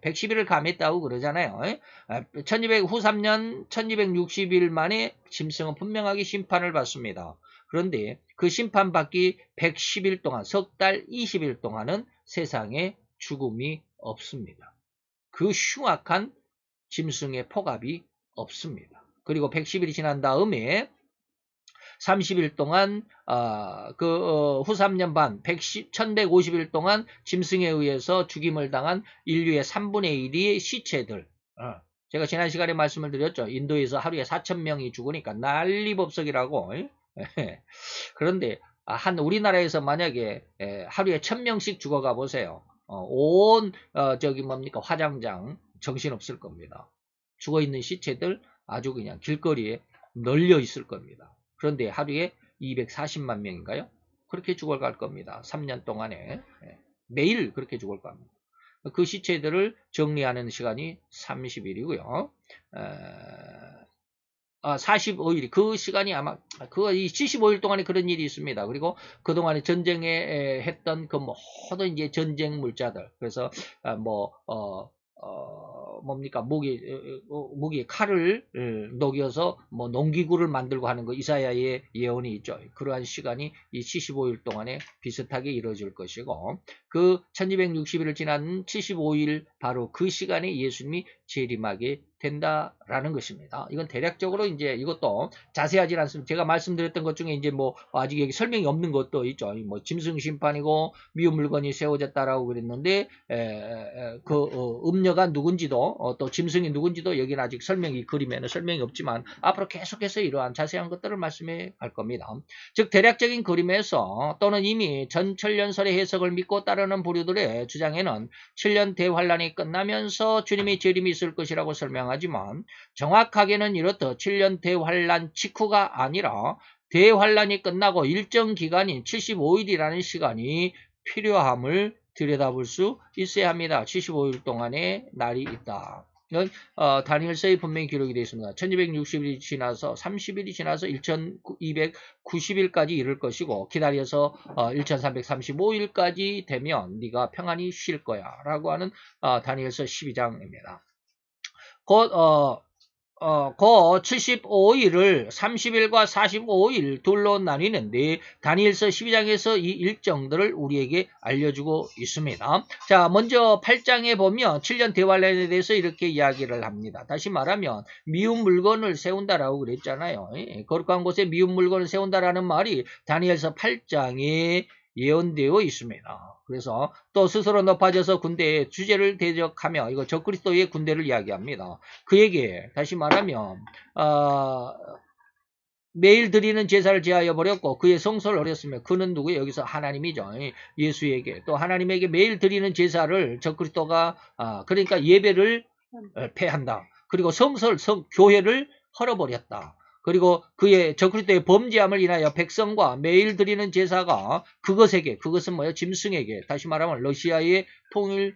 110일을 감했다고 그러잖아요. 후 3년 1260일 만에 짐승은 분명하게 심판을 받습니다. 그런데 그 심판받기 110일 동안 석 달 20일 동안은 세상에 죽음이 없습니다. 그 흉악한 짐승의 폭압이 없습니다. 그리고 110일이 지난 다음에 30일 동안 후 3년 반 1150일 동안 짐승에 의해서 죽임을 당한 인류의 3분의 1이 시체들. 제가 지난 시간에 말씀을 드렸죠. 인도에서 하루에 4,000명이 죽으니까 난리법석이라고. 그런데 우리나라에서 만약에 하루에 1,000명씩 죽어가 보세요. 화장장 정신없을 겁니다. 죽어있는 시체들 아주 그냥 길거리에 널려 있을 겁니다. 그런데 하루에 240만 명인가요? 그렇게 죽어갈 겁니다. 3년 동안에. 매일 그렇게 죽을 겁니다. 그 시체들을 정리하는 시간이 30일이고요. 45일, 그 시간이 아마, 이 75일 동안에 그런 일이 있습니다. 그리고 그동안에 전쟁에 했던 그 모든 이제 전쟁 물자들, 그래서, 뭡니까, 무기, 칼을 녹여서 농기구를 만들고 하는 거, 이사야의 예언이 있죠. 그러한 시간이 이 75일 동안에 비슷하게 이루어질 것이고, 그 1260일을 지난 75일 바로 그 시간에 예수님이 재림하게 된다라는 것입니다. 이건 대략적으로 이제 이것도 자세하진 않습니다. 제가 말씀드렸던 것 중에 이제 아직 여기 설명이 없는 것도 있죠. 짐승 심판이고 미운 물건이 세워졌다라고 그랬는데 음녀가 누군지도 또 짐승이 누군지도 여기는 아직 설명이 그림에는 설명이 없지만 앞으로 계속해서 이러한 자세한 것들을 말씀해 갈 겁니다. 즉 대략적인 그림에서 또는 이미 전천년설의 해석을 믿고 따르는 부류들의 주장에는 7년 대환란이 끝나면서 주님의 재림이 있을 것이라고 설명하지만 정확하게는 이렇듯 7년 대환란 직후가 아니라 대환란이 끝나고 일정 기간인 75일이라는 시간이 필요함을 들여다볼 수 있어야 합니다. 75일 동안의 날이 있다. 이건 다니엘서에 분명히 기록이 되어 있습니다. 1260일이 지나서 30일이 지나서 1290일까지 이를 것이고 기다려서 1335일까지 되면 네가 평안히 쉴 거야 라고 하는 다니엘서 12장입니다. 곧 75일을 30일과 45일 둘로 나뉘는데 다니엘서 12장에서 이 일정들을 우리에게 알려주고 있습니다. 자, 먼저 8장에 보면 7년 대환란에 대해서 이렇게 이야기를 합니다. 다시 말하면 미운 물건을 세운다라고 그랬잖아요. 거룩한 곳에 미운 물건을 세운다라는 말이 다니엘서 8장에 예언되어 있습니다. 그래서 또 스스로 높아져서 군대의 주제를 대적하며 이거 적그리스도의 군대를 이야기합니다. 그에게 다시 말하면 매일 드리는 제사를 제하여 버렸고 그의 성소를 어렸으며 그는 누구예요? 여기서 하나님이죠. 예수에게 또 하나님에게 매일 드리는 제사를 적그리스도가 그러니까 예배를 폐한다. 그리고 교회를 헐어버렸다. 그리고 그의 적그리스도의 범죄함을 인하여 백성과 매일 드리는 제사가 그것은 뭐예요? 짐승에게 다시 말하면 러시아의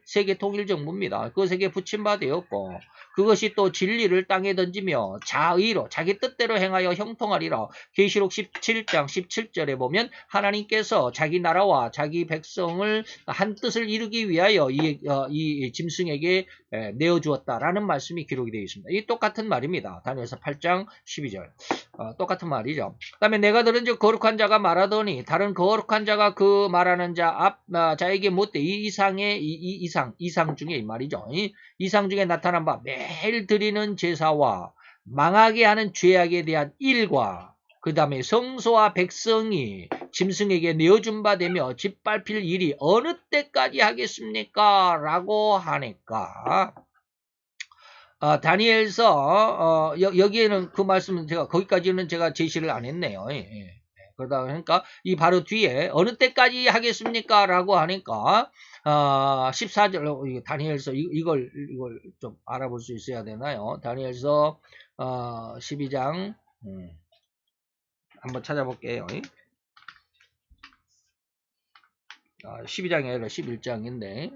세계 통일 정부입니다. 그것에게 붙임바되었고 그것이 또 진리를 땅에 던지며 자의로 자기 뜻대로 행하여 형통하리라. 계시록 17장 17절에 보면 하나님께서 자기 나라와 자기 백성을 한 뜻을 이루기 위하여 이 짐승에게 내어주었다라는 말씀이 기록이 되어 있습니다. 이 똑같은 말입니다. 다니엘서 8장 12절. 똑같은 말이죠. 그 다음에 내가 들은 즉 거룩한 자가 말하더니 다른 거룩한 자가 그 말하는 자에게 묻되 이 이상 중에 이 말이죠. 이 이상 중에 나타난 바 매일 드리는 제사와 망하게 하는 죄악에 대한 일과 그 다음에 성소와 백성이 짐승에게 내어준 바 되며 짓밟힐 일이 어느 때까지 하겠습니까? 라고 하니까 다니엘서 여기에는 그 말씀은 거기까지는 제가 제시를 안 했네요. 그러다 보니까 이 바로 뒤에 어느 때까지 하겠습니까? 라고 하니까 14절 다니엘서 이걸 좀 알아볼 수 있어야 되나요? 다니엘서 12장 한번 찾아볼게요. 12장이 아니라 11장인데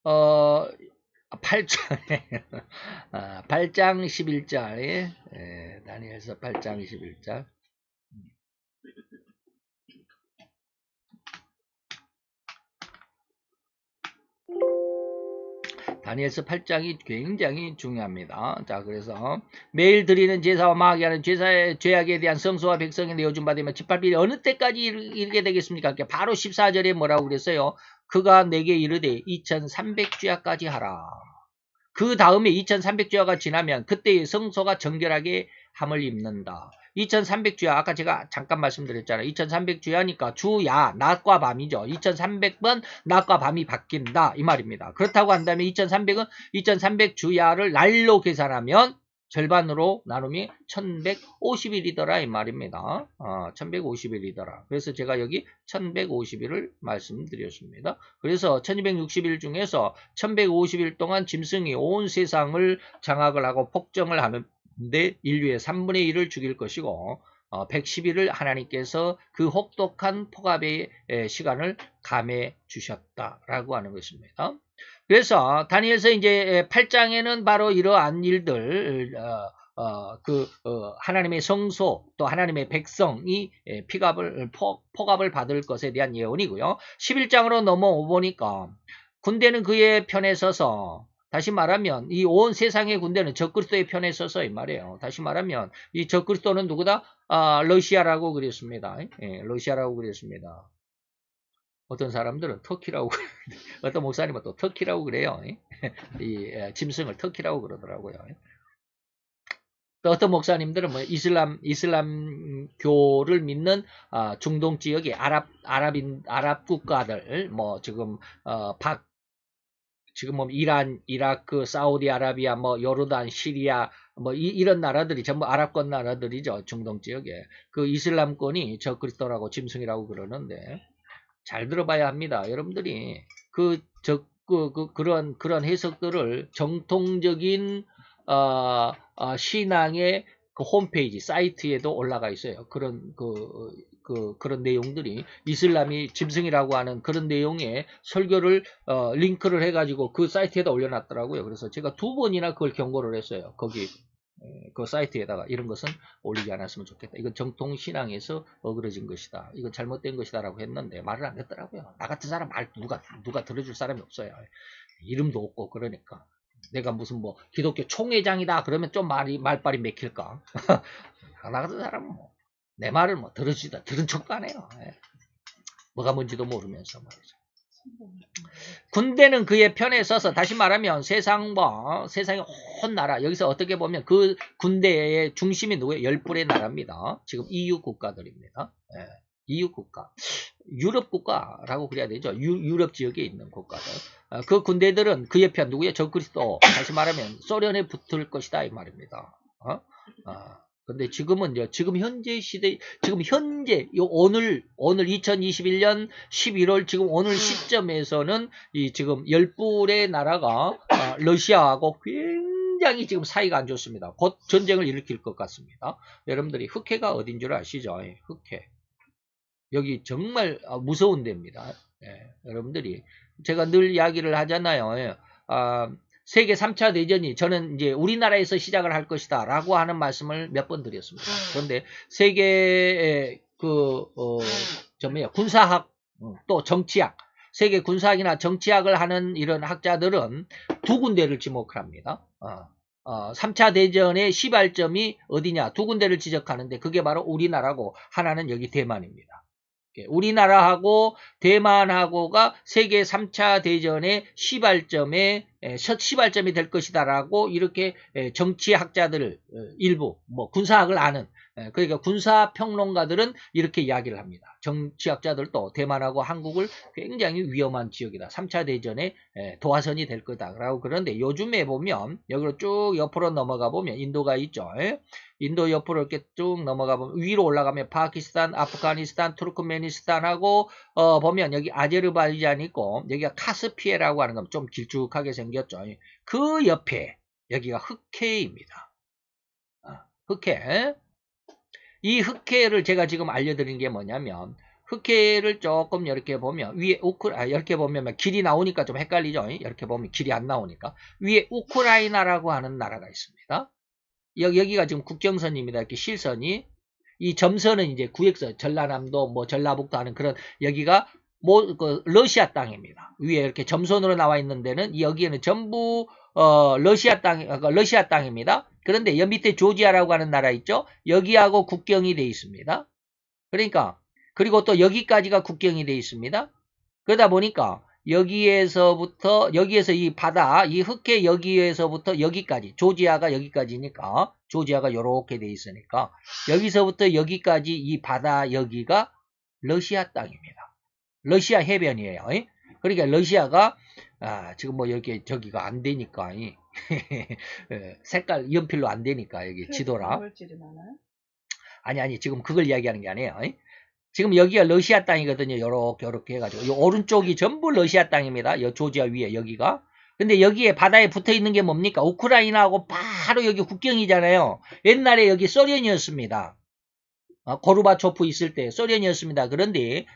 어, 8장에 8장 11절 다니엘서 8장 11절 다니엘서 8장이 굉장히 중요합니다. 자, 그래서 매일 드리는 제사와 망하게 하는 제사의 죄악에 대한 성소와 백성이 내어준 바 되면 짓밟힐 어느 때까지 이르게 되겠습니까? 바로 14절에 뭐라고 그랬어요? 그가 내게 이르되 2300주야까지 하라. 그 다음에 2300주야가 지나면 그때의 성소가 정결하게 함을 입는다. 2300주야 아까 제가 잠깐 말씀드렸잖아요. 2300주야니까 주야 낮과 밤이죠. 2300번 낮과 밤이 바뀐다 이 말입니다. 그렇다고 한다면 2300은 2300주야를 날로 계산하면 절반으로 나누면 1150일이더라 이 말입니다. 1150일이더라. 그래서 제가 여기 1150일을 말씀드렸습니다. 그래서 1260일 중에서 1150일 동안 짐승이 온 세상을 장악을 하고 폭정을 하는데 인류의 3분의 1을 죽일 것이고 110일을 하나님께서 그 혹독한 폭압의 시간을 감해 주셨다라고 하는 것입니다. 그래서 다니엘서 이제 8장에는 바로 이러한 일들 하나님의 성소 또 하나님의 백성이 폭압을 받을 것에 대한 예언이고요. 11장으로 넘어오 보니까 군대는 그의 편에 서서 다시 말하면 이 온 세상의 군대는 적그리스도의 편에 서서 이 말이에요. 다시 말하면 이 적그리스도는 누구다? 러시아라고 그랬습니다. 예, 러시아라고 그랬습니다. 어떤 사람들은 터키라고 어떤 목사님은 또 터키라고 그래요. 이 짐승을 터키라고 그러더라고요. 또 어떤 목사님들은 뭐 이슬람교를 믿는 중동 지역의 아랍 국가들 뭐 지금 지금 뭐 이란, 이라크, 사우디아라비아, 뭐 요르단, 시리아 뭐 이런 나라들이 전부 아랍권 나라들이죠. 중동 지역에 그 이슬람권이 적그리스도라고 짐승이라고 그러는데 잘 들어봐야 합니다. 여러분들이 그런 해석들을 정통적인 신앙의 그 홈페이지 사이트에도 올라가 있어요. 그런 내용들이 이슬람이 짐승이라고 하는 그런 내용의 설교를 링크를 해가지고 그 사이트에다 올려놨더라고요. 그래서 제가 2번이나 그걸 경고를 했어요. 거기 그 사이트에다가 이런 것은 올리지 않았으면 좋겠다. 이건 정통신앙에서 어그러진 것이다. 이건 잘못된 것이다 라고 했는데 말을 안 했더라고요. 나 같은 사람 말 누가 들어줄 사람이 없어요. 이름도 없고 그러니까 내가 무슨 뭐 기독교 총회장이다 그러면 좀 말빨이 맥힐까. 나 같은 사람은 뭐 내 말을 뭐 들은 척도 안 해요. 뭐가 뭔지도 모르면서 말이죠. 군대는 그의 편에 서서 다시 말하면 세상의 온 나라 여기서 어떻게 보면 그 군대의 중심이 누구예요? 열불의 나라입니다. 지금 EU 국가들입니다. EU 국가, 유럽 국가라고 그래야 되죠. 유럽 지역에 있는 국가들. 그 군대들은 그의 편 누구예요? 적그리스도. 다시 말하면 소련에 붙을 것이다 이 말입니다. 근데 지금은요, 지금 현재 시대, 지금 현재, 오늘 2021년 11월 지금 오늘 시점에서는 이 지금 열불의 나라가 러시아하고 굉장히 지금 사이가 안 좋습니다. 곧 전쟁을 일으킬 것 같습니다. 여러분들이 흑해가 어딘 줄 아시죠? 흑해. 여기 정말 무서운 데입니다. 여러분들이 제가 늘 이야기를 하잖아요. 세계 3차 대전이 저는 이제 우리나라에서 시작을 할 것이다 라고 하는 말씀을 몇 번 드렸습니다. 그런데 세계의 군사학 또 정치학 세계 군사학이나 정치학을 하는 이런 학자들은 두 군데를 지목을 합니다. 3차 대전의 시발점이 어디냐 두 군데를 지적하는데 그게 바로 우리나라고 하나는 여기 대만입니다. 우리나라하고 대만하고가 세계 3차 대전의 시발점이 될 것이다라고 이렇게 정치학자들 일부 뭐 군사학을 아는 그러니까 군사평론가들은 이렇게 이야기를 합니다. 정치학자들도 대만하고 한국을 굉장히 위험한 지역이다. 3차 대전의 도화선이 될 거다라고 그러는데 요즘에 보면 여기로 쭉 옆으로 넘어가 보면 인도가 있죠. 인도 옆으로 이렇게 쭉 넘어가 보면 위로 올라가면 파키스탄, 아프가니스탄, 투르크메니스탄하고 보면 여기 아제르바이잔 있고 여기가 카스피해라고 하는 건 좀 길쭉하게 생겼죠. 그 옆에 여기가 흑해입니다. 흑해. 이 흑해를 제가 지금 알려드린 게 뭐냐면 흑해를 조금 이렇게 보면 위에 이렇게 보면 길이 나오니까 좀 헷갈리죠. 이렇게 보면 길이 안 나오니까 위에 우크라이나라고 하는 나라가 있습니다. 여기가 지금 국경선입니다. 이렇게 실선이 이 점선은 이제 구역선 전라남도 뭐 전라북도 하는 그런 여기가 러시아 땅입니다. 위에 이렇게 점선으로 나와 있는 데는 여기에는 전부 러시아 땅입니다. 그런데 여기 밑에 조지아라고 하는 나라 있죠? 여기하고 국경이 돼 있습니다. 그러니까 그리고 또 여기까지가 국경이 돼 있습니다. 그러다 보니까 여기에서 이 바다, 이 흑해 여기에서부터 여기까지, 조지아가 여기까지니까, 조지아가 요렇게 돼 있으니까, 여기서부터 여기까지 이 바다 여기가 러시아 땅입니다. 러시아 해변이에요. 그러니까 러시아가, 지금 뭐 여기, 저기가 안 되니까, 색깔 연필로 안 되니까 여기 지도라. 단물질이 많아요? 아니 지금 그걸 이야기하는 게 아니에요. 지금 여기가 러시아 땅이거든요. 요렇게 해가지고 요 오른쪽이 전부 러시아 땅입니다. 요 조지아 위에 여기가. 근데 여기에 바다에 붙어 있는 게 뭡니까? 우크라이나하고 바로 여기 국경이잖아요. 옛날에 여기 소련이었습니다. 고르바초프 있을 때 소련이었습니다. 그런데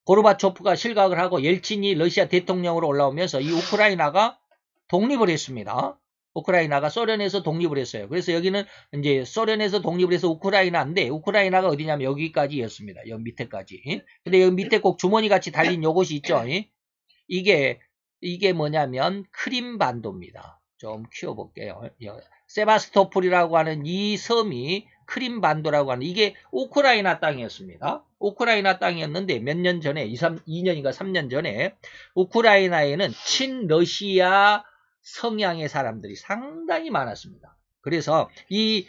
고르바초프가 실각을 하고 옐친이 러시아 대통령으로 올라오면서 이 우크라이나가 독립을 했습니다. 우크라이나가 소련에서 독립을 했어요. 그래서 여기는 이제 소련에서 독립을 해서 우크라이나인데 우크라이나가 어디냐면 여기까지였습니다. 여기 밑에까지. 근데 여기 밑에 꼭 주머니 같이 달린 요것이 있죠. 이게 뭐냐면 크림반도입니다. 좀 키워볼게요. 세바스토폴이라고 하는 이 섬이 크림반도라고 하는 이게 우크라이나 땅이었습니다. 우크라이나 땅이었는데 몇 년 전에 2년인가 3년 전에 우크라이나에는 친러시아 성향의 사람들이 상당히 많았습니다. 그래서 이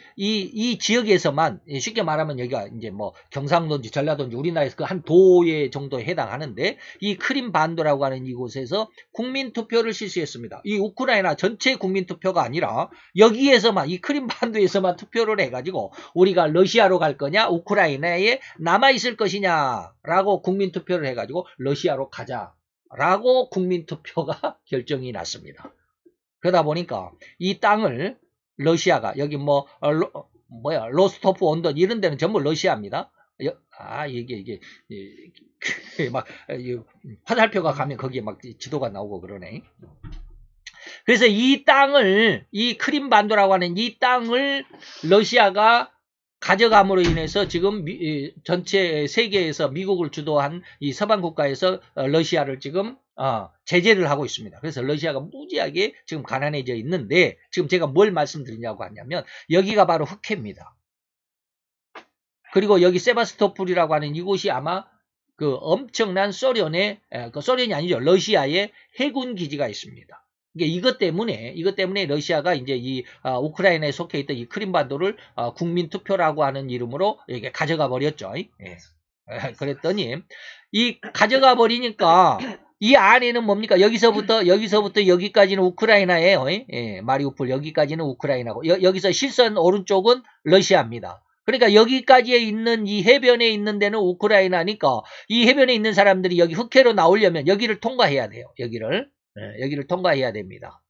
지역에서만 쉽게 말하면 여기가 이제 뭐 경상도인지 전라도인지 우리나라에서 그 한 도에 정도에 해당하는데 이 크림반도라고 하는 이곳에서 국민투표를 실시했습니다. 이 우크라이나 전체 국민투표가 아니라 여기에서만 이 크림반도에서만 투표를 해가지고 우리가 러시아로 갈 거냐 우크라이나에 남아있을 것이냐라고 국민투표를 해가지고 러시아로 가자라고 국민투표가 결정이 났습니다. 그러다 보니까 이 땅을 러시아가 여기 로스토프 온돈 이런 데는 전부 러시아입니다. 이게 막 화살표가 가면 거기에 막 지도가 나오고 그러네. 그래서 이 땅을 이 크림반도라고 하는 이 땅을 러시아가 가져감으로 인해서 지금 전체 세계에서 미국을 주도한 이 서방 국가에서 러시아를 지금 제재를 하고 있습니다. 그래서 러시아가 무지하게 지금 가난해져 있는데 지금 제가 뭘 말씀드리냐고 하냐면 여기가 바로 흑해입니다. 그리고 여기 세바스토폴이라고 하는 이곳이 아마 그 엄청난 소련이 아니죠. 러시아의 해군 기지가 있습니다. 이것 때문에 러시아가 이제 이 우크라이나에 속해 있던 이 크림반도를 국민투표라고 하는 이름으로 이게 가져가 버렸죠. 그랬더니 이 가져가 버리니까 이 안에는 뭡니까? 여기서부터 여기까지는 우크라이나예요. 마리우폴 여기까지는 우크라이나고 여기서 실선 오른쪽은 러시아입니다. 그러니까 여기까지에 있는 이 해변에 있는 데는 우크라이나니까 이 해변에 있는 사람들이 여기 흑해로 나오려면 여기를 통과해야 돼요. 여기를 통과해야 됩니다.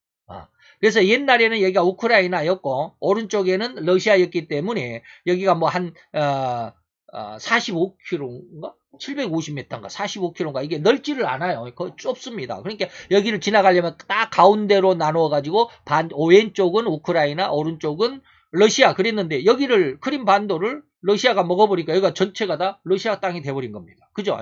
그래서 옛날에는 여기가 우크라이나였고 오른쪽에는 러시아였기 때문에 여기가 뭐 한 45km인가? 750m인가? 45km인가? 이게 넓지를 않아요. 거의 좁습니다. 그러니까 여기를 지나가려면 딱 가운데로 나누어 가지고 왼쪽은 우크라이나, 오른쪽은 러시아 그랬는데 여기를 크림반도를 러시아가 먹어버리니까 여기가 전체가 다 러시아 땅이 돼버린 겁니다. 그죠?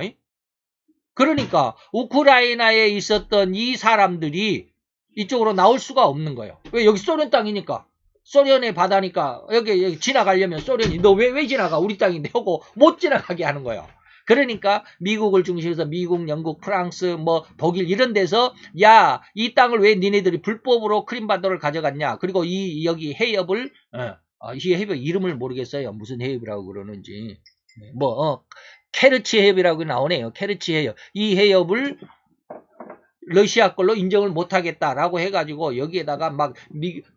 그러니까 우크라이나에 있었던 이 사람들이 이쪽으로 나올 수가 없는 거예요. 왜? 여기 소련 땅이니까. 소련의 바다니까 여기 지나가려면 소련이 너 왜 지나가? 우리 땅인데 하고 못 지나가게 하는 거예요. 그러니까 미국을 중심해서 미국, 영국, 프랑스, 뭐 독일 이런 데서 야, 이 땅을 왜 니네들이 불법으로 크림반도를 가져갔냐? 그리고 여기 해협을 이 해협 이름을 모르겠어요. 무슨 해협이라고 그러는지. 케르치 해협이라고 나오네요. 케르치 해협. 이 해협을 러시아 걸로 인정을 못하겠다라고 해가지고 여기에다가 막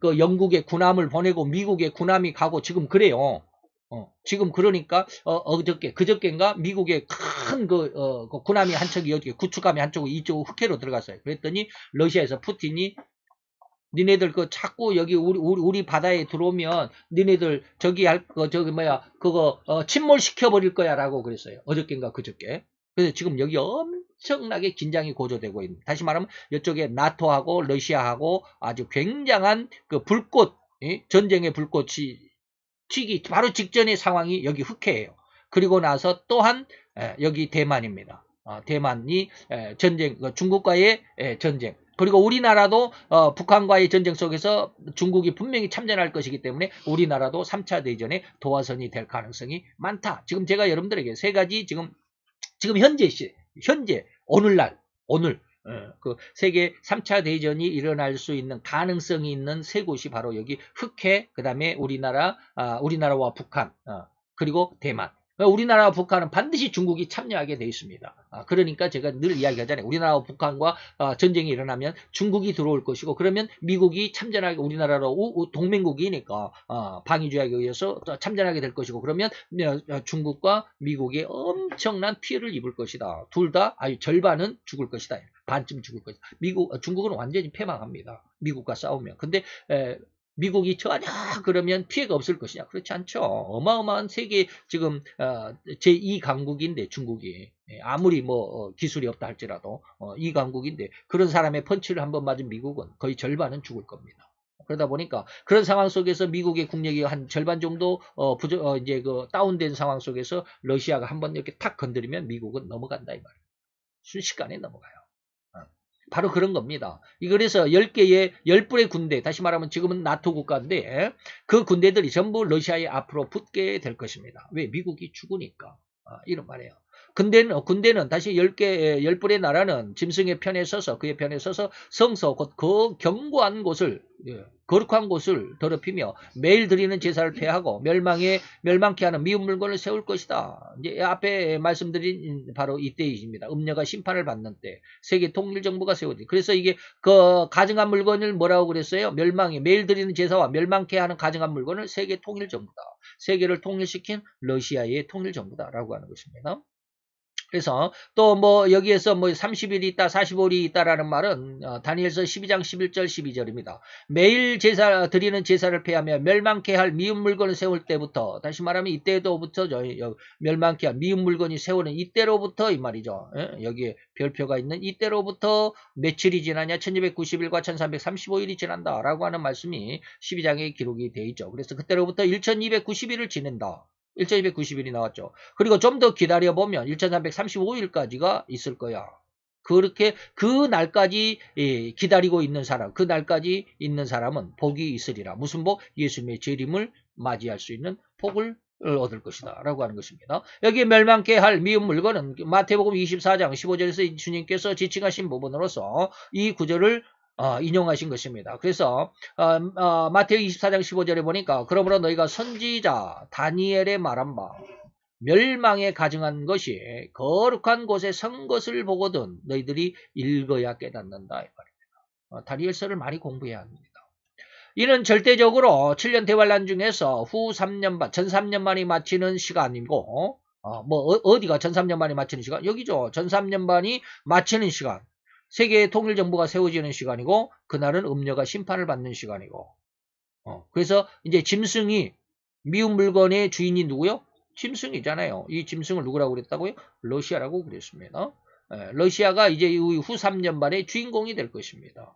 영국의 군함을 보내고 미국의 군함이 가고 지금 그래요. 지금 그러니까 그저께인가 미국의 큰 군함이 한 척이 여기 구축함이 한 척이 이쪽 흑해로 들어갔어요. 그랬더니 러시아에서 푸틴이 니네들 자꾸 여기 우리 바다에 들어오면 니네들 침몰시켜 버릴 거야라고 그랬어요. 어저께인가 그저께. 그래서 지금 여기 엄청나게 긴장이 고조되고 있는. 다시 말하면 이쪽에 나토하고 러시아하고 아주 굉장한 그 전쟁의 불꽃이 튀기 바로 직전의 상황이 여기 흑해예요. 그리고 나서 또한 여기 대만입니다. 대만이 전쟁, 중국과의 전쟁. 그리고 우리나라도 북한과의 전쟁 속에서 중국이 분명히 참전할 것이기 때문에 우리나라도 3차 대전에 도화선이 될 가능성이 많다. 지금 제가 여러분들에게 세 가지 지금 현재 오늘 그 세계 3차 대전이 일어날 수 있는 가능성이 있는 세 곳이 바로 여기 흑해, 그 다음에 우리나라와 북한, 그리고 대만. 우리나라와 북한은 반드시 중국이 참여하게 돼 있습니다. 그러니까 제가 늘 이야기하잖아요. 우리나라와 북한과 전쟁이 일어나면 중국이 들어올 것이고 그러면 미국이 참전하게 우리나라로 동맹국이니까 방위조약에 의해서 참전하게 될 것이고 그러면 중국과 미국이 엄청난 피해를 입을 것이다. 둘 다 절반은 죽을 것이다. 반쯤 죽을 것이다. 중국은 완전히 패망합니다. 미국과 싸우면. 근데 미국이 전혀 그러면 피해가 없을 것이냐? 그렇지 않죠. 어마어마한 세계 지금 제2강국인데 중국이 아무리 뭐 기술이 없다 할지라도 2강국인데 그런 사람의 펀치를 한번 맞은 미국은 거의 절반은 죽을 겁니다. 그러다 보니까 그런 상황 속에서 미국의 국력이 한 절반 정도 이제 그 다운된 상황 속에서 러시아가 한번 이렇게 탁 건드리면 미국은 넘어간다 이 말이에요. 순식간에 넘어가요. 바로 그런 겁니다. 그래서 10불의 군대, 다시 말하면 지금은 나토 국가인데 그 군대들이 전부 러시아의 앞으로 붙게 될 것입니다. 왜? 미국이 죽으니까. 이런 말이에요. 군대는 다시 10불의 나라는 짐승의 편에 서서 그의 편에 서서 성서 곧 그 견고한 곳을 거룩한 곳을 더럽히며 매일 드리는 제사를 폐하고 멸망케 하는 미운 물건을 세울 것이다. 이제 앞에 말씀드린 바로 이때입니다. 음녀가 심판을 받는 때 세계 통일 정부가 세워지. 그래서 이게 그 가증한 물건을 뭐라고 그랬어요? 매일 드리는 제사와 멸망케 하는 가증한 물건을 세계 통일 정부다. 세계를 통일시킨 러시아의 통일 정부다라고 하는 것입니다. 그래서 또 뭐 여기에서 뭐 30일이 있다 45일이 있다라는 말은 다니엘서 12장 11절 12절입니다. 매일 드리는 제사를 폐하며 멸망케 할 미운 물건을 세울 때부터 다시 말하면 이때로부터 멸망케 할 미운 물건이 세우는 이때로부터 이 말이죠. 여기에 별표가 있는 이때로부터 며칠이 지나냐 1290일과 1335일이 지난다라고 하는 말씀이 12장에 기록이 되어 있죠. 그래서 그때로부터 1290일을 지낸다. 1290일이 나왔죠. 그리고 좀 더 기다려보면 1335일까지가 있을 거야. 그렇게 그 날까지 기다리고 있는 사람, 그 날까지 있는 사람은 복이 있으리라. 무슨 복? 예수님의 재림을 맞이할 수 있는 복을 얻을 것이다 라고 하는 것입니다. 여기 멸망케 할 미운 물건은 마태복음 24장 15절에서 주님께서 지칭하신 부분으로서 이 구절을 인용하신 것입니다. 그래서 마태복 24장 15절에 보니까 그러므로 너희가 선지자 다니엘의 말한 바 멸망에 가증한 것이 거룩한 곳에 선 것을 보거든 너희들이 읽어야 깨닫는다 이 말입니다. 다니엘서를 많이 공부해야 합니다. 이는 절대적으로 7년 대환란 중에서 후 3년 반, 전 3년 만이 마치는 시간이고 어디가 전 3년 만이 마치는 시간? 여기죠. 전 3년 반이 마치는 시간. 세계의 통일정부가 세워지는 시간이고 그날은 음녀가 심판을 받는 시간이고 그래서 이제 짐승이 미운 물건의 주인이 누구요? 짐승이잖아요. 이 짐승을 누구라고 그랬다고요? 러시아라고 그랬습니다. 러시아가 이제 후 3년 반의 주인공이 될 것입니다.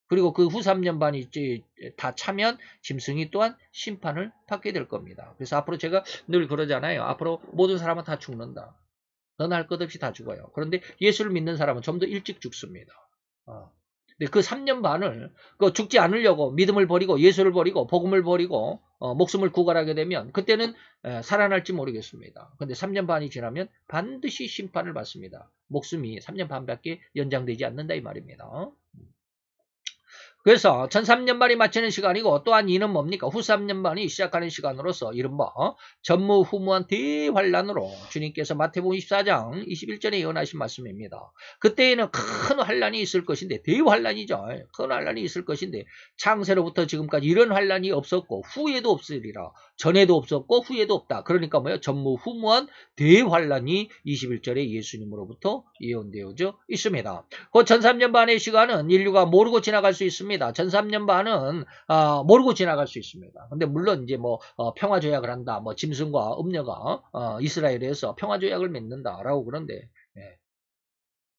그리고 그 후 3년 반이 이제 다 차면 짐승이 또한 심판을 받게 될 겁니다. 그래서 앞으로 제가 늘 그러잖아요. 앞으로 모든 사람은 다 죽는다. 너나 할 것 없이 다 죽어요. 그런데 예수를 믿는 사람은 좀 더 일찍 죽습니다. 근데 그 3년 반을 죽지 않으려고 믿음을 버리고 예수를 버리고 복음을 버리고 목숨을 구걸하게 되면 그때는 살아날지 모르겠습니다. 근데 3년 반이 지나면 반드시 심판을 받습니다. 목숨이 3년 반밖에 연장되지 않는다 이 말입니다. 그래서 전 3년 반이 마치는 시간이고 또한 이는 뭡니까? 후 3년 반이 시작하는 시간으로서 이른바 전무후무한 대환란으로 주님께서 마태복음 24장 21절에 예언하신 말씀입니다. 그때에는 큰 환란이 있을 것인데 대환란이죠. 큰 환란이 있을 것인데 창세로부터 지금까지 이런 환란이 없었고 후에도 없으리라. 전에도 없었고 후에도 없다. 그러니까 뭐예요? 전무후무한 대환란이 21절에 예수님으로부터 예언되어져 있습니다. 그 전 3년 반의 시간은 인류가 모르고 지나갈 수 있습니다. 전 3년 반은 모르고 지나갈 수 있습니다. 근데 물론 이제 평화 조약을 한다. 짐승과 음녀가 이스라엘에서 평화 조약을 맺는다라고 그런데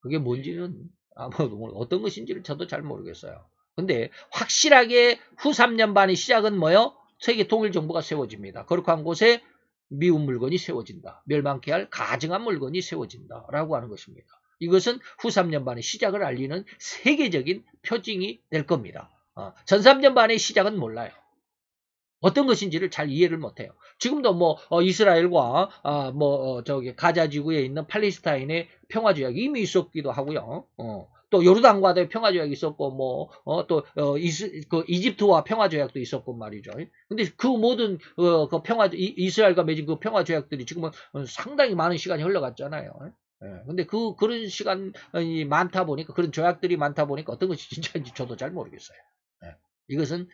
그게 뭔지는 어떤 것인지를 저도 잘 모르겠어요. 근데 확실하게 후 3년 반의 시작은 뭐요? 세계 통일 정부가 세워집니다. 거룩한 곳에 미운 물건이 세워진다. 멸망케 할 가증한 물건이 세워진다라고 하는 것입니다. 이것은 후 3년 반의 시작을 알리는 세계적인 표징이 될 겁니다. 전 3년 반의 시작은 몰라요. 어떤 것인지를 잘 이해를 못해요. 지금도 이스라엘과 가자 지구에 있는 팔레스타인의 평화 조약이 이미 있었기도 하고요. 또 요르단과도 평화조약이 있었고 그 이집트와 평화조약도 있었고 말이죠. 근데 그 모든 그 이스라엘과 맺은 그 평화조약들이 지금은 상당히 많은 시간이 흘러갔잖아요. 예, 근데 그런 시간이 많다 보니까, 그런 조약들이 많다 보니까 어떤 것이 진짜인지 저도 잘 모르겠어요. 예, 이것은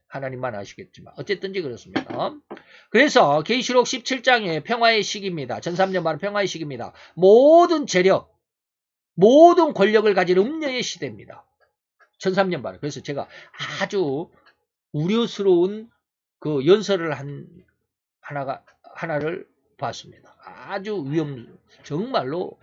하나님만 아시겠지만 어쨌든지 그렇습니다. 그래서 계시록 17장의 평화의 시기입니다. 전삼년 말은 평화의 시기입니다. 모든 재력, 모든 권력을 가진 음녀의 시대입니다. 1003년 말은. 그래서 제가 아주 우려스러운 그 연설을 하나를 봤습니다. 아주 정말로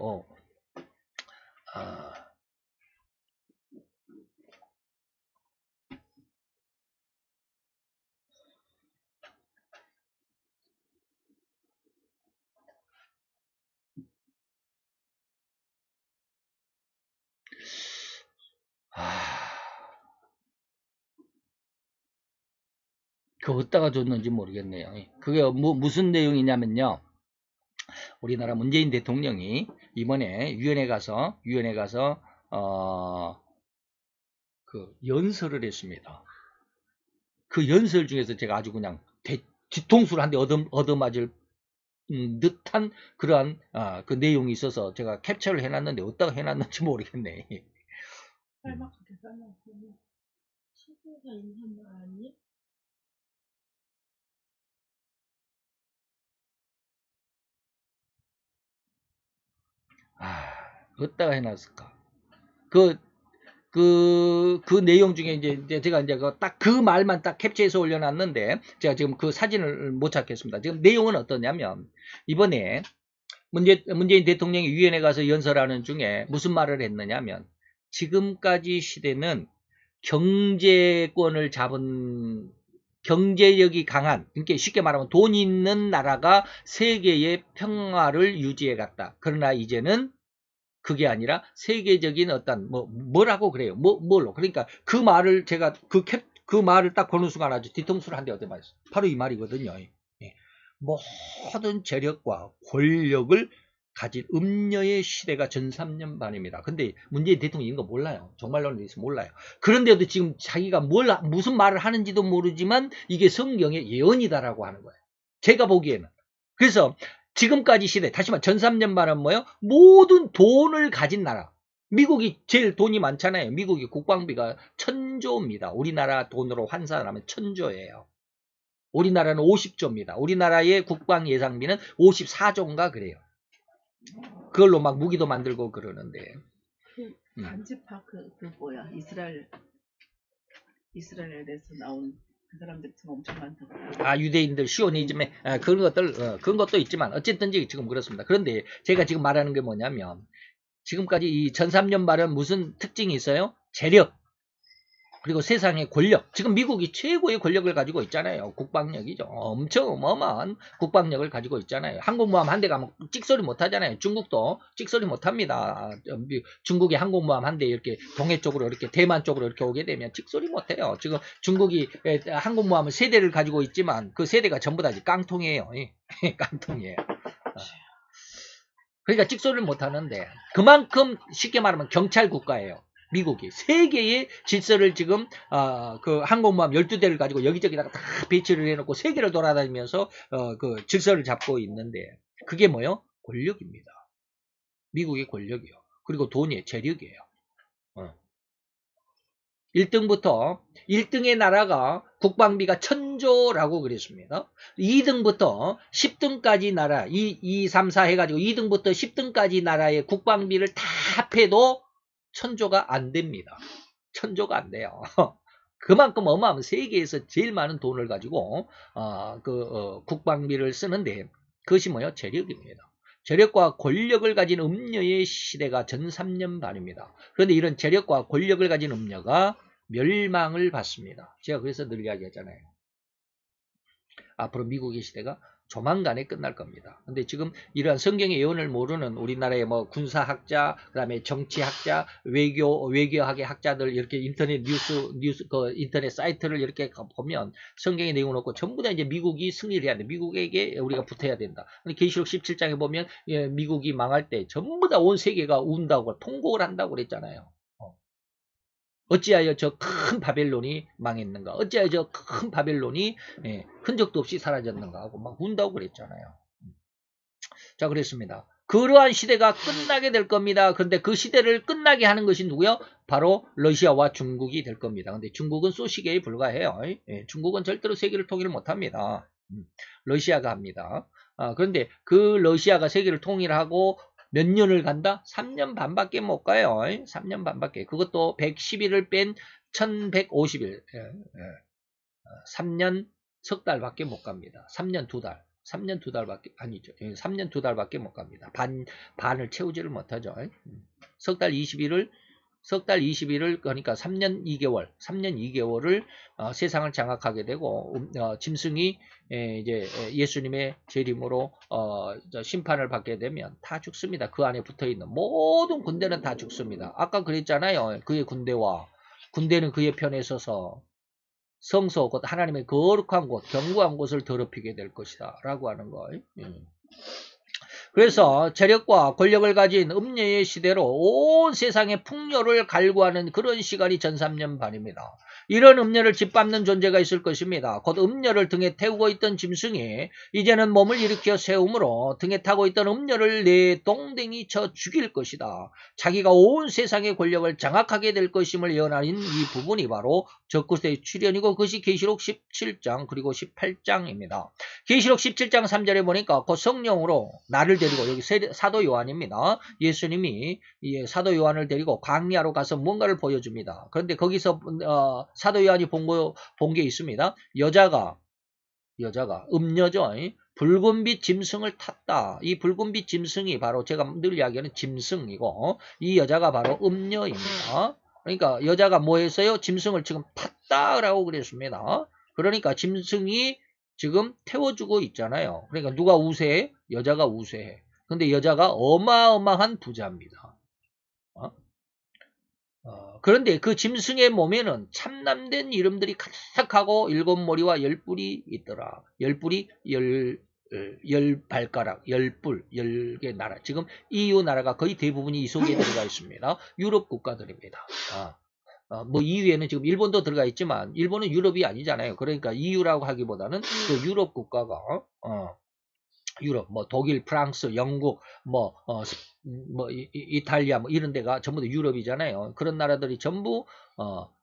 그 어디다가 줬는지 모르겠네요. 그게 무슨 내용이냐면요. 우리나라 문재인 대통령이 이번에 유엔에 가서 그 연설을 했습니다. 그 연설 중에서 제가 아주 그냥 뒤통수를 한 대 얻어맞을 듯한 그러한 그 내용이 있어서 제가 캡처를 해놨는데 어디다가 해놨는지 모르겠네. 어디다가 해놨을까? 그 내용 중에 이제 제가 이제 딱 그 말만 딱 캡처해서 올려놨는데 제가 지금 그 사진을 못 찾겠습니다. 지금 내용은 어떠냐면 이번에 문재인 대통령이 유엔에 가서 연설하는 중에 무슨 말을 했느냐면 지금까지 시대는 경제권을 잡은 경제력이 강한, 그러니까 쉽게 말하면 돈 있는 나라가 세계의 평화를 유지해 갔다. 그러나 이제는 그게 아니라 세계적인 어떤 뭐라고 그래요. 뭘로. 그러니까 그 말을 제가 그 말을 딱 보는 순간 아주 뒤통수를 한 대 얻어 맞았어요. 바로 이 말이거든요. 모든 재력과 권력을 가진 음녀의 시대가 전삼년 반입니다. 근데 문재인 대통령이 이거 몰라요. 정말로는 대해서 몰라요. 그런데도 지금 자기가 무슨 말을 하는지도 모르지만 이게 성경의 예언이다라고 하는 거예요. 제가 보기에는. 그래서 지금까지 시대, 다시 말해 전삼년 반은 뭐예요? 모든 돈을 가진 나라. 미국이 제일 돈이 많잖아요. 미국이 국방비가 1000조입니다. 우리나라 돈으로 환산하면 1000조예요. 우리나라는 50조입니다. 우리나라의 국방 예상비는 54조인가 그래요. 그걸로 막 무기도 만들고 그러는데. 반지파 그 뭐야 이스라엘에 대해서 나온 그 사람들 지금 엄청 많다고. 유대인들 시오니즘에 그런 것도 있지만 어쨌든지 지금 그렇습니다. 그런데 제가 지금 말하는 게 뭐냐면 지금까지 이 전삼년 말은 무슨 특징이 있어요? 재력. 그리고 세상의 권력. 지금 미국이 최고의 권력을 가지고 있잖아요. 국방력이죠. 엄청 어마어마한 국방력을 가지고 있잖아요. 항공모함 한 대 가면 찍소리 못하잖아요. 중국도 찍소리 못합니다. 중국의 항공모함 한 대 이렇게 동해 쪽으로 이렇게 대만 쪽으로 이렇게 오게 되면 찍소리 못해요. 지금 중국이 항공모함을 3대를 가지고 있지만 그 3대가 전부 다 깡통이에요. 깡통이에요. 그러니까 찍소리를 못하는데 그만큼 쉽게 말하면 경찰 국가예요. 미국이 세계의 질서를 지금 그 항공모함 12대를 가지고 여기저기다가 다 배치를 해놓고 세계를 돌아다니면서 그 질서를 잡고 있는데 그게 뭐예요? 권력입니다. 미국의 권력이요. 그리고 돈이에요. 재력이에요. 1등의 나라가 국방비가 1000조라고 그랬습니다. 2등부터 10등까지 나라 2, 3, 4 해가지고 2등부터 10등까지 나라의 국방비를 다 합해도 1000조가 안 됩니다. 1000조가 안 돼요. 그만큼 어마어마한 세계에서 제일 많은 돈을 가지고 국방비를 쓰는데 그것이 뭐예요? 재력입니다. 재력과 권력을 가진 음녀의 시대가 전삼년 반입니다. 그런데 이런 재력과 권력을 가진 음녀가 멸망을 받습니다. 제가 그래서 늘 이야기하잖아요. 앞으로 미국의 시대가 조만간에 끝날 겁니다. 근데 지금 이러한 성경의 예언을 모르는 우리나라의 군사학자, 그 다음에 정치학자, 외교학의 학자들 이렇게 인터넷 인터넷 사이트를 이렇게 보면 성경의 내용은 없고 전부 다 이제 미국이 승리를 해야 돼. 미국에게 우리가 붙어야 된다. 근데 계시록 17장에 보면 미국이 망할 때 전부 다 온 세계가 운다고 통곡을 한다고 그랬잖아요. 어찌하여 저 큰 바벨론이 망했는가? 어찌하여 저 큰 바벨론이 흔적도 없이 사라졌는가? 하고 막 운다고 그랬잖아요. 자, 그랬습니다. 그러한 시대가 끝나게 될 겁니다. 그런데 그 시대를 끝나게 하는 것이 누구요? 바로 러시아와 중국이 될 겁니다. 근데 중국은 소시계에 불과해요. 중국은 절대로 세계를 통일을 못합니다. 러시아가 합니다. 그런데 그 러시아가 세계를 통일하고 몇 년을 간다? 3년 반밖에 못 가요. 3년 반밖에. 그것도 110일을 뺀 1150일. 3년 석 달밖에 못 갑니다. 3년 두 달. 3년 두 달밖에 아니죠. 3년 두 달밖에 못 갑니다. 반을 채우지를 못하죠. 석 달 20일을 그러니까 3년 2개월, 3년 2개월을 세상을 장악하게 되고 짐승이 이제 예수님의 재림으로 심판을 받게 되면 다 죽습니다. 그 안에 붙어 있는 모든 군대는 다 죽습니다. 아까 그랬잖아요. 그의 군대는 그의 편에 서서 성소 곧 하나님의 거룩한 곳, 견고한 곳을 더럽히게 될 것이다 라고 하는 거. 그래서 재력과 권력을 가진 음녀의 시대로 온 세상의 풍요를 갈구하는 그런 시간이 전 3년 반입니다. 이런 음녀를 짓밟는 존재가 있을 것입니다. 곧 음녀를 등에 태우고 있던 짐승이 이제는 몸을 일으켜 세움으로 등에 타고 있던 음녀를 내 동댕이 쳐 죽일 것이다. 자기가 온 세상의 권력을 장악하게 될 것임을 예언하는 이 부분이 바로 적그리스도의 출현이고 그것이 계시록 17장 그리고 18장입니다. 계시록 17장 3절에 보니까 그 성령으로 나를 데리고 여기 사도 요한입니다. 예수님이 사도 요한을 데리고 광야로 가서 뭔가를 보여줍니다. 그런데 거기서 사도 요한이 본 게 있습니다. 여자가 음녀죠. 붉은빛 짐승을 탔다. 이 붉은빛 짐승이 바로 제가 늘 이야기하는 짐승이고 이 여자가 바로 음녀입니다. 그러니까 여자가 뭐 했어요? 짐승을 지금 탔다라고 그랬습니다. 그러니까 짐승이 지금 태워주고 있잖아요. 그러니까 누가 우세해? 여자가 우세해. 근데 여자가 어마어마한 부자입니다. 그런데 그 짐승의 몸에는 참남된 이름들이 가득하고 7머리와 10뿔이 있더라. 10뿔이 10발가락, 10뿔, 10개 나라. 지금 EU 나라가 거의 대부분이 이 속에 들어가 있습니다. 유럽 국가들입니다. 뭐 EU에는 지금 일본도 들어가 있지만 일본은 유럽이 아니잖아요. 그러니까 EU라고 하기보다는 그 유럽 국가가 유럽, 뭐 독일, 프랑스, 영국, 이탈리아 뭐 이런 데가 전부 다 유럽이잖아요. 그런 나라들이 전부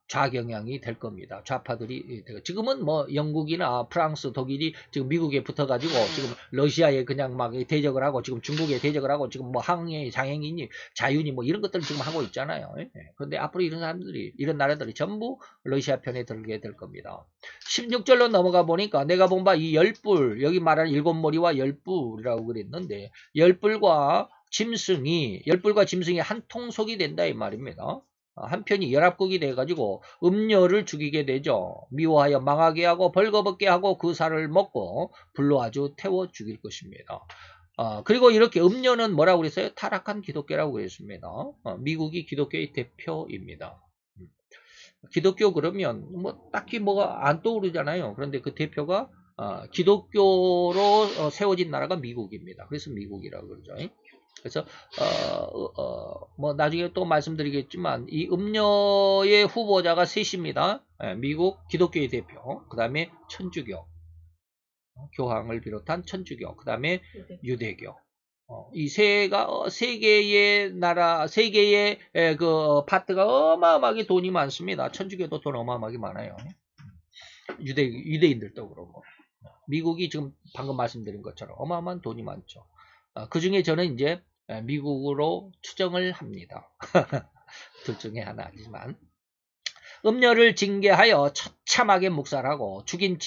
좌경향이 될 겁니다. 좌파들이 지금은 뭐 영국이나 프랑스, 독일이 지금 미국에 붙어가지고 지금 러시아에 그냥 막 대적을 하고 지금 중국에 대적을 하고 지금 뭐 항해, 장애인이 자유니 뭐 이런 것들을 지금 하고 있잖아요. 그런데 앞으로 이런 나라들이 전부 러시아 편에 들게 될 겁니다. 16절로 넘어가 보니까 내가 본 바 이 10뿔 여기 말하는 7머리와 10뿔이라고 그랬는데 10뿔과 짐승이 한 통속이 된다 이 말입니다. 한편이 연합국이 돼가지고 음녀를 죽이게 되죠. 미워하여 망하게 하고 벌거벗게 하고 그 살을 먹고 불로 아주 태워 죽일 것입니다. 그리고 이렇게 음녀는 뭐라고 그랬어요? 타락한 기독교라고 그랬습니다. 미국이 기독교의 대표입니다. 기독교 그러면 뭐 딱히 뭐가 안 떠오르잖아요. 그런데 그 대표가 기독교로 세워진 나라가 미국입니다. 그래서 미국이라고 그러죠. 그래서 뭐 나중에 또 말씀드리겠지만 이 음녀의 후보자가 셋입니다. 미국 기독교의 대표, 그 다음에 천주교, 교황을 비롯한 천주교, 그 다음에 유대교. 이 세 개의 나라, 세 개의 그 파트가 어마어마하게 돈이 많습니다. 천주교도 돈 어마어마하게 많아요. 유대인들도 그렇고. 미국이 지금 방금 말씀드린 것처럼 어마어마한 돈이 많죠. 그 중에 저는 이제 미국으로 추정을 합니다. 둘 중에 하나지만. 음녀를 징계하여 처참하게 묵살하고 죽인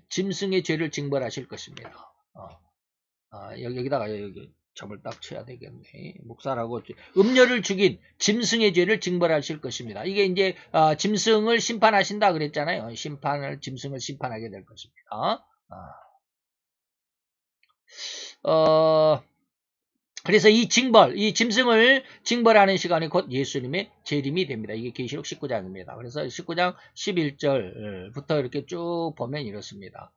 짐승의 죄를 징벌하실 것입니다. 여기다가 여기 점을 딱 쳐야 되겠네. 묵살하고 음녀를 죽인 짐승의 죄를 징벌하실 것입니다. 이게 이제 짐승을 심판하신다 그랬잖아요. 짐승을 심판하게 될 것입니다. 그래서 이 짐승을 징벌하는 시간이 곧 예수님의 재림이 됩니다. 이게 계시록 19장입니다. 그래서 19장 11절부터 이렇게 쭉 보면 이렇습니다.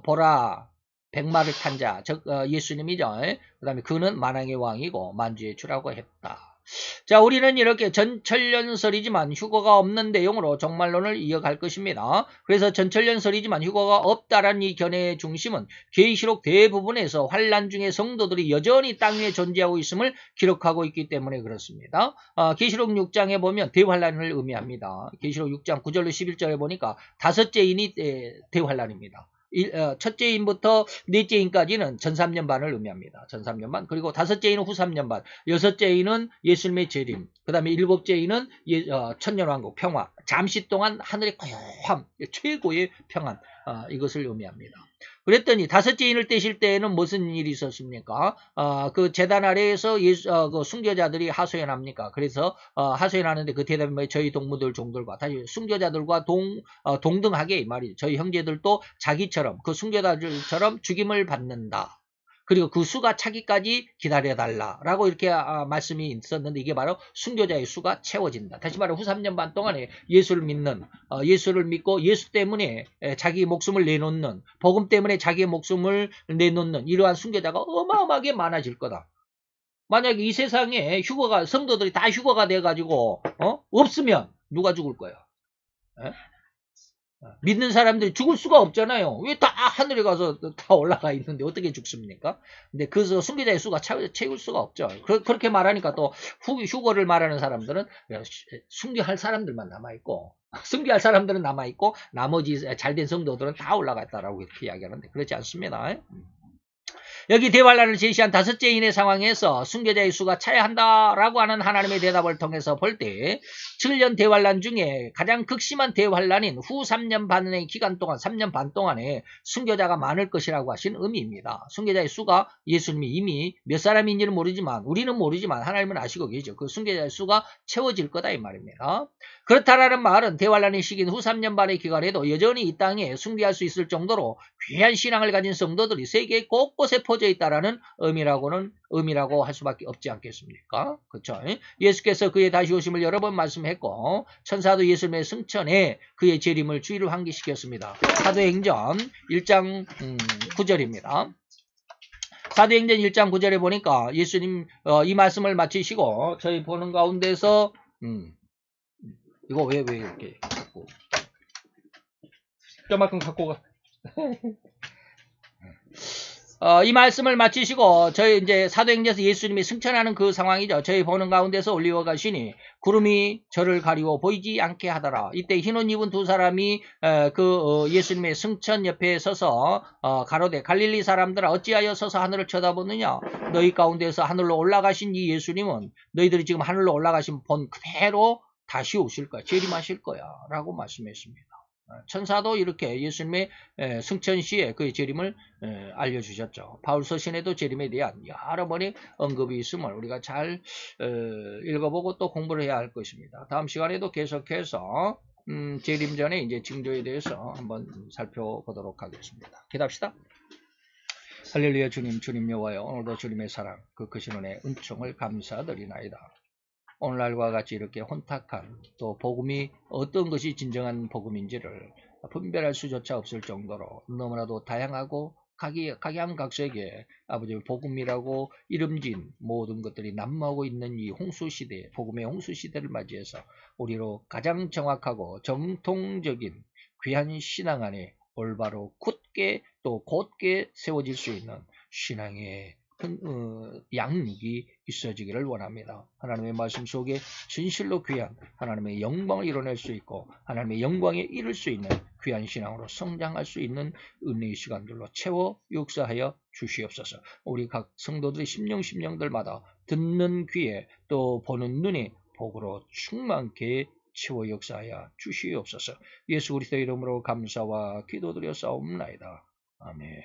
보라, 백마를 탄 자, 즉 예수님이죠. 그 다음에 그는 만왕의 왕이고 만주의 주라고 했다. 자, 우리는 이렇게 전철연설이지만 휴거가 없는 내용으로 종말론을 이어갈 것입니다. 그래서 전철연설이지만 휴거가 없다라는 이 견해의 중심은 계시록 대부분에서 환란 중에 성도들이 여전히 땅 위에 존재하고 있음을 기록하고 있기 때문에 그렇습니다. 계시록 6장에 보면 대환란을 의미합니다. 계시록 6장 9절로 11절에 보니까 다섯째 인이 대환란입니다. 첫째 인부터 넷째 인까지는 전 3년 반을 의미합니다. 전 3년 반. 그리고 다섯째 인은 후 3년 반. 여섯째 인은 예수님의 재림. 그 다음에 일곱째 인은 천년왕국 평화. 잠시 동안 하늘의 고요함. 최고의 평안. 이것을 의미합니다. 그랬더니 다섯째 인을 떼실 때에는 무슨 일이 있었습니까? 그 재단 아래에서 그 순교자들이 하소연합니까? 그래서 하소연하는데 그 대답이 뭐예요? 저희 동무들 종들과 다시 순교자들과 동등하게 이 말이죠. 저희 형제들도 자기처럼 그 순교자들처럼 죽임을 받는다. 그리고 그 수가 차기까지 기다려달라라고 이렇게 말씀이 있었는데 이게 바로 순교자의 수가 채워진다. 다시 말해 후 3년 반 동안에 예수를 믿고 예수 때문에 자기 목숨을 내놓는, 복음 때문에 자기의 목숨을 내놓는 이러한 순교자가 어마어마하게 많아질 거다. 만약에 이 세상에 성도들이 다 휴거가 돼가지고 없으면 누가 죽을 거야? 에? 믿는 사람들이 죽을 수가 없잖아요. 왜 다 하늘에 가서 다 올라가 있는데 어떻게 죽습니까? 근데 그래서 순교자의 수가 채울 수가 없죠. 그렇게 말하니까 또 휴거를 말하는 사람들은 순교할 사람들만 남아있고 순교할 사람들은 남아있고 나머지 잘된 성도들은 다 올라갔다라고 이렇게 이야기하는데 그렇지 않습니다. 여기 대환란을 제시한 다섯째 인의 상황에서 순교자의 수가 차야 한다라고 하는 하나님의 대답을 통해서 볼 때 7년 대환란 중에 가장 극심한 대환란인 후 3년 반의 기간 동안 3년 반 동안에 순교자가 많을 것이라고 하신 의미입니다. 순교자의 수가 예수님이 이미 몇 사람인지는 모르지만 우리는 모르지만 하나님은 아시고 계시죠. 그 순교자의 수가 채워질 거다 이 말입니다. 그렇다라는 말은 대환란의 시기인 후 3년 반의 기간에도 여전히 이 땅에 순교할 수 있을 정도로 귀한 신앙을 가진 성도들이 세계 곳곳에 퍼져 있다라는 의미라고 할 수밖에 없지 않겠습니까? 그렇죠? 예수께서 그의 다시 오심을 여러 번 말씀했고 천사도 예수님의 승천에 그의 재림을 주의를 환기시켰습니다. 사도행전 1장 9절입니다. 사도행전 1장 9절에 보니까 예수님 이 말씀을 마치시고 저희 보는 가운데서 이거 왜 이렇게 갖고 저만큼 갖고 가. 이 말씀을 마치시고 저희 이제 사도행전에서 예수님이 승천하는 그 상황이죠. 저희 보는 가운데서 올리어 가시니 구름이 저를 가리워 보이지 않게 하더라. 이때 흰옷 입은 두 사람이 예수님의 승천 옆에 서서 가로되 갈릴리 사람들아 어찌하여 서서 하늘을 쳐다보느냐. 너희 가운데서 하늘로 올라가신 이 예수님은 너희들이 지금 하늘로 올라가신 본 그대로 다시 오실 거야. 재림하실 거야. 라고 말씀했습니다. 천사도 이렇게 예수님의 승천 시에 그의 재림을 알려주셨죠. 바울 서신에도 재림에 대한 여러 번의 언급이 있음을 우리가 잘 읽어보고 또 공부를 해야 할 것입니다. 다음 시간에도 계속해서 재림 전에 이제 징조에 대해서 한번 살펴보도록 하겠습니다. 기도합시다. 할렐루야. 주님 여호와여, 오늘도 주님의 사랑 그 크신 은혜 은총을 감사드리나이다. 오늘날과 같이 이렇게 혼탁한 또 복음이 어떤 것이 진정한 복음인지를 분별할 수조차 없을 정도로 너무나도 다양하고 각양각색의 아버지 복음이라고 이름진 모든 것들이 난무하고 있는 이 홍수시대, 복음의 홍수시대를 맞이해서 우리로 가장 정확하고 정통적인 귀한 신앙 안에 올바로 곧게 세워질 수 있는 신앙의 양육이 있어지기를 원합니다. 하나님의 말씀 속에 진실로 귀한 하나님의 영광을 이뤄낼 수 있고 하나님의 영광에 이를 수 있는 귀한 신앙으로 성장할 수 있는 은혜의 시간들로 채워 역사하여 주시옵소서. 우리 각 성도들의 심령들마다 듣는 귀에 또 보는 눈에 복으로 충만케 채워 역사하여 주시옵소서. 예수 그리스도 이름으로 감사와 기도드려 싸움나이다. 아멘.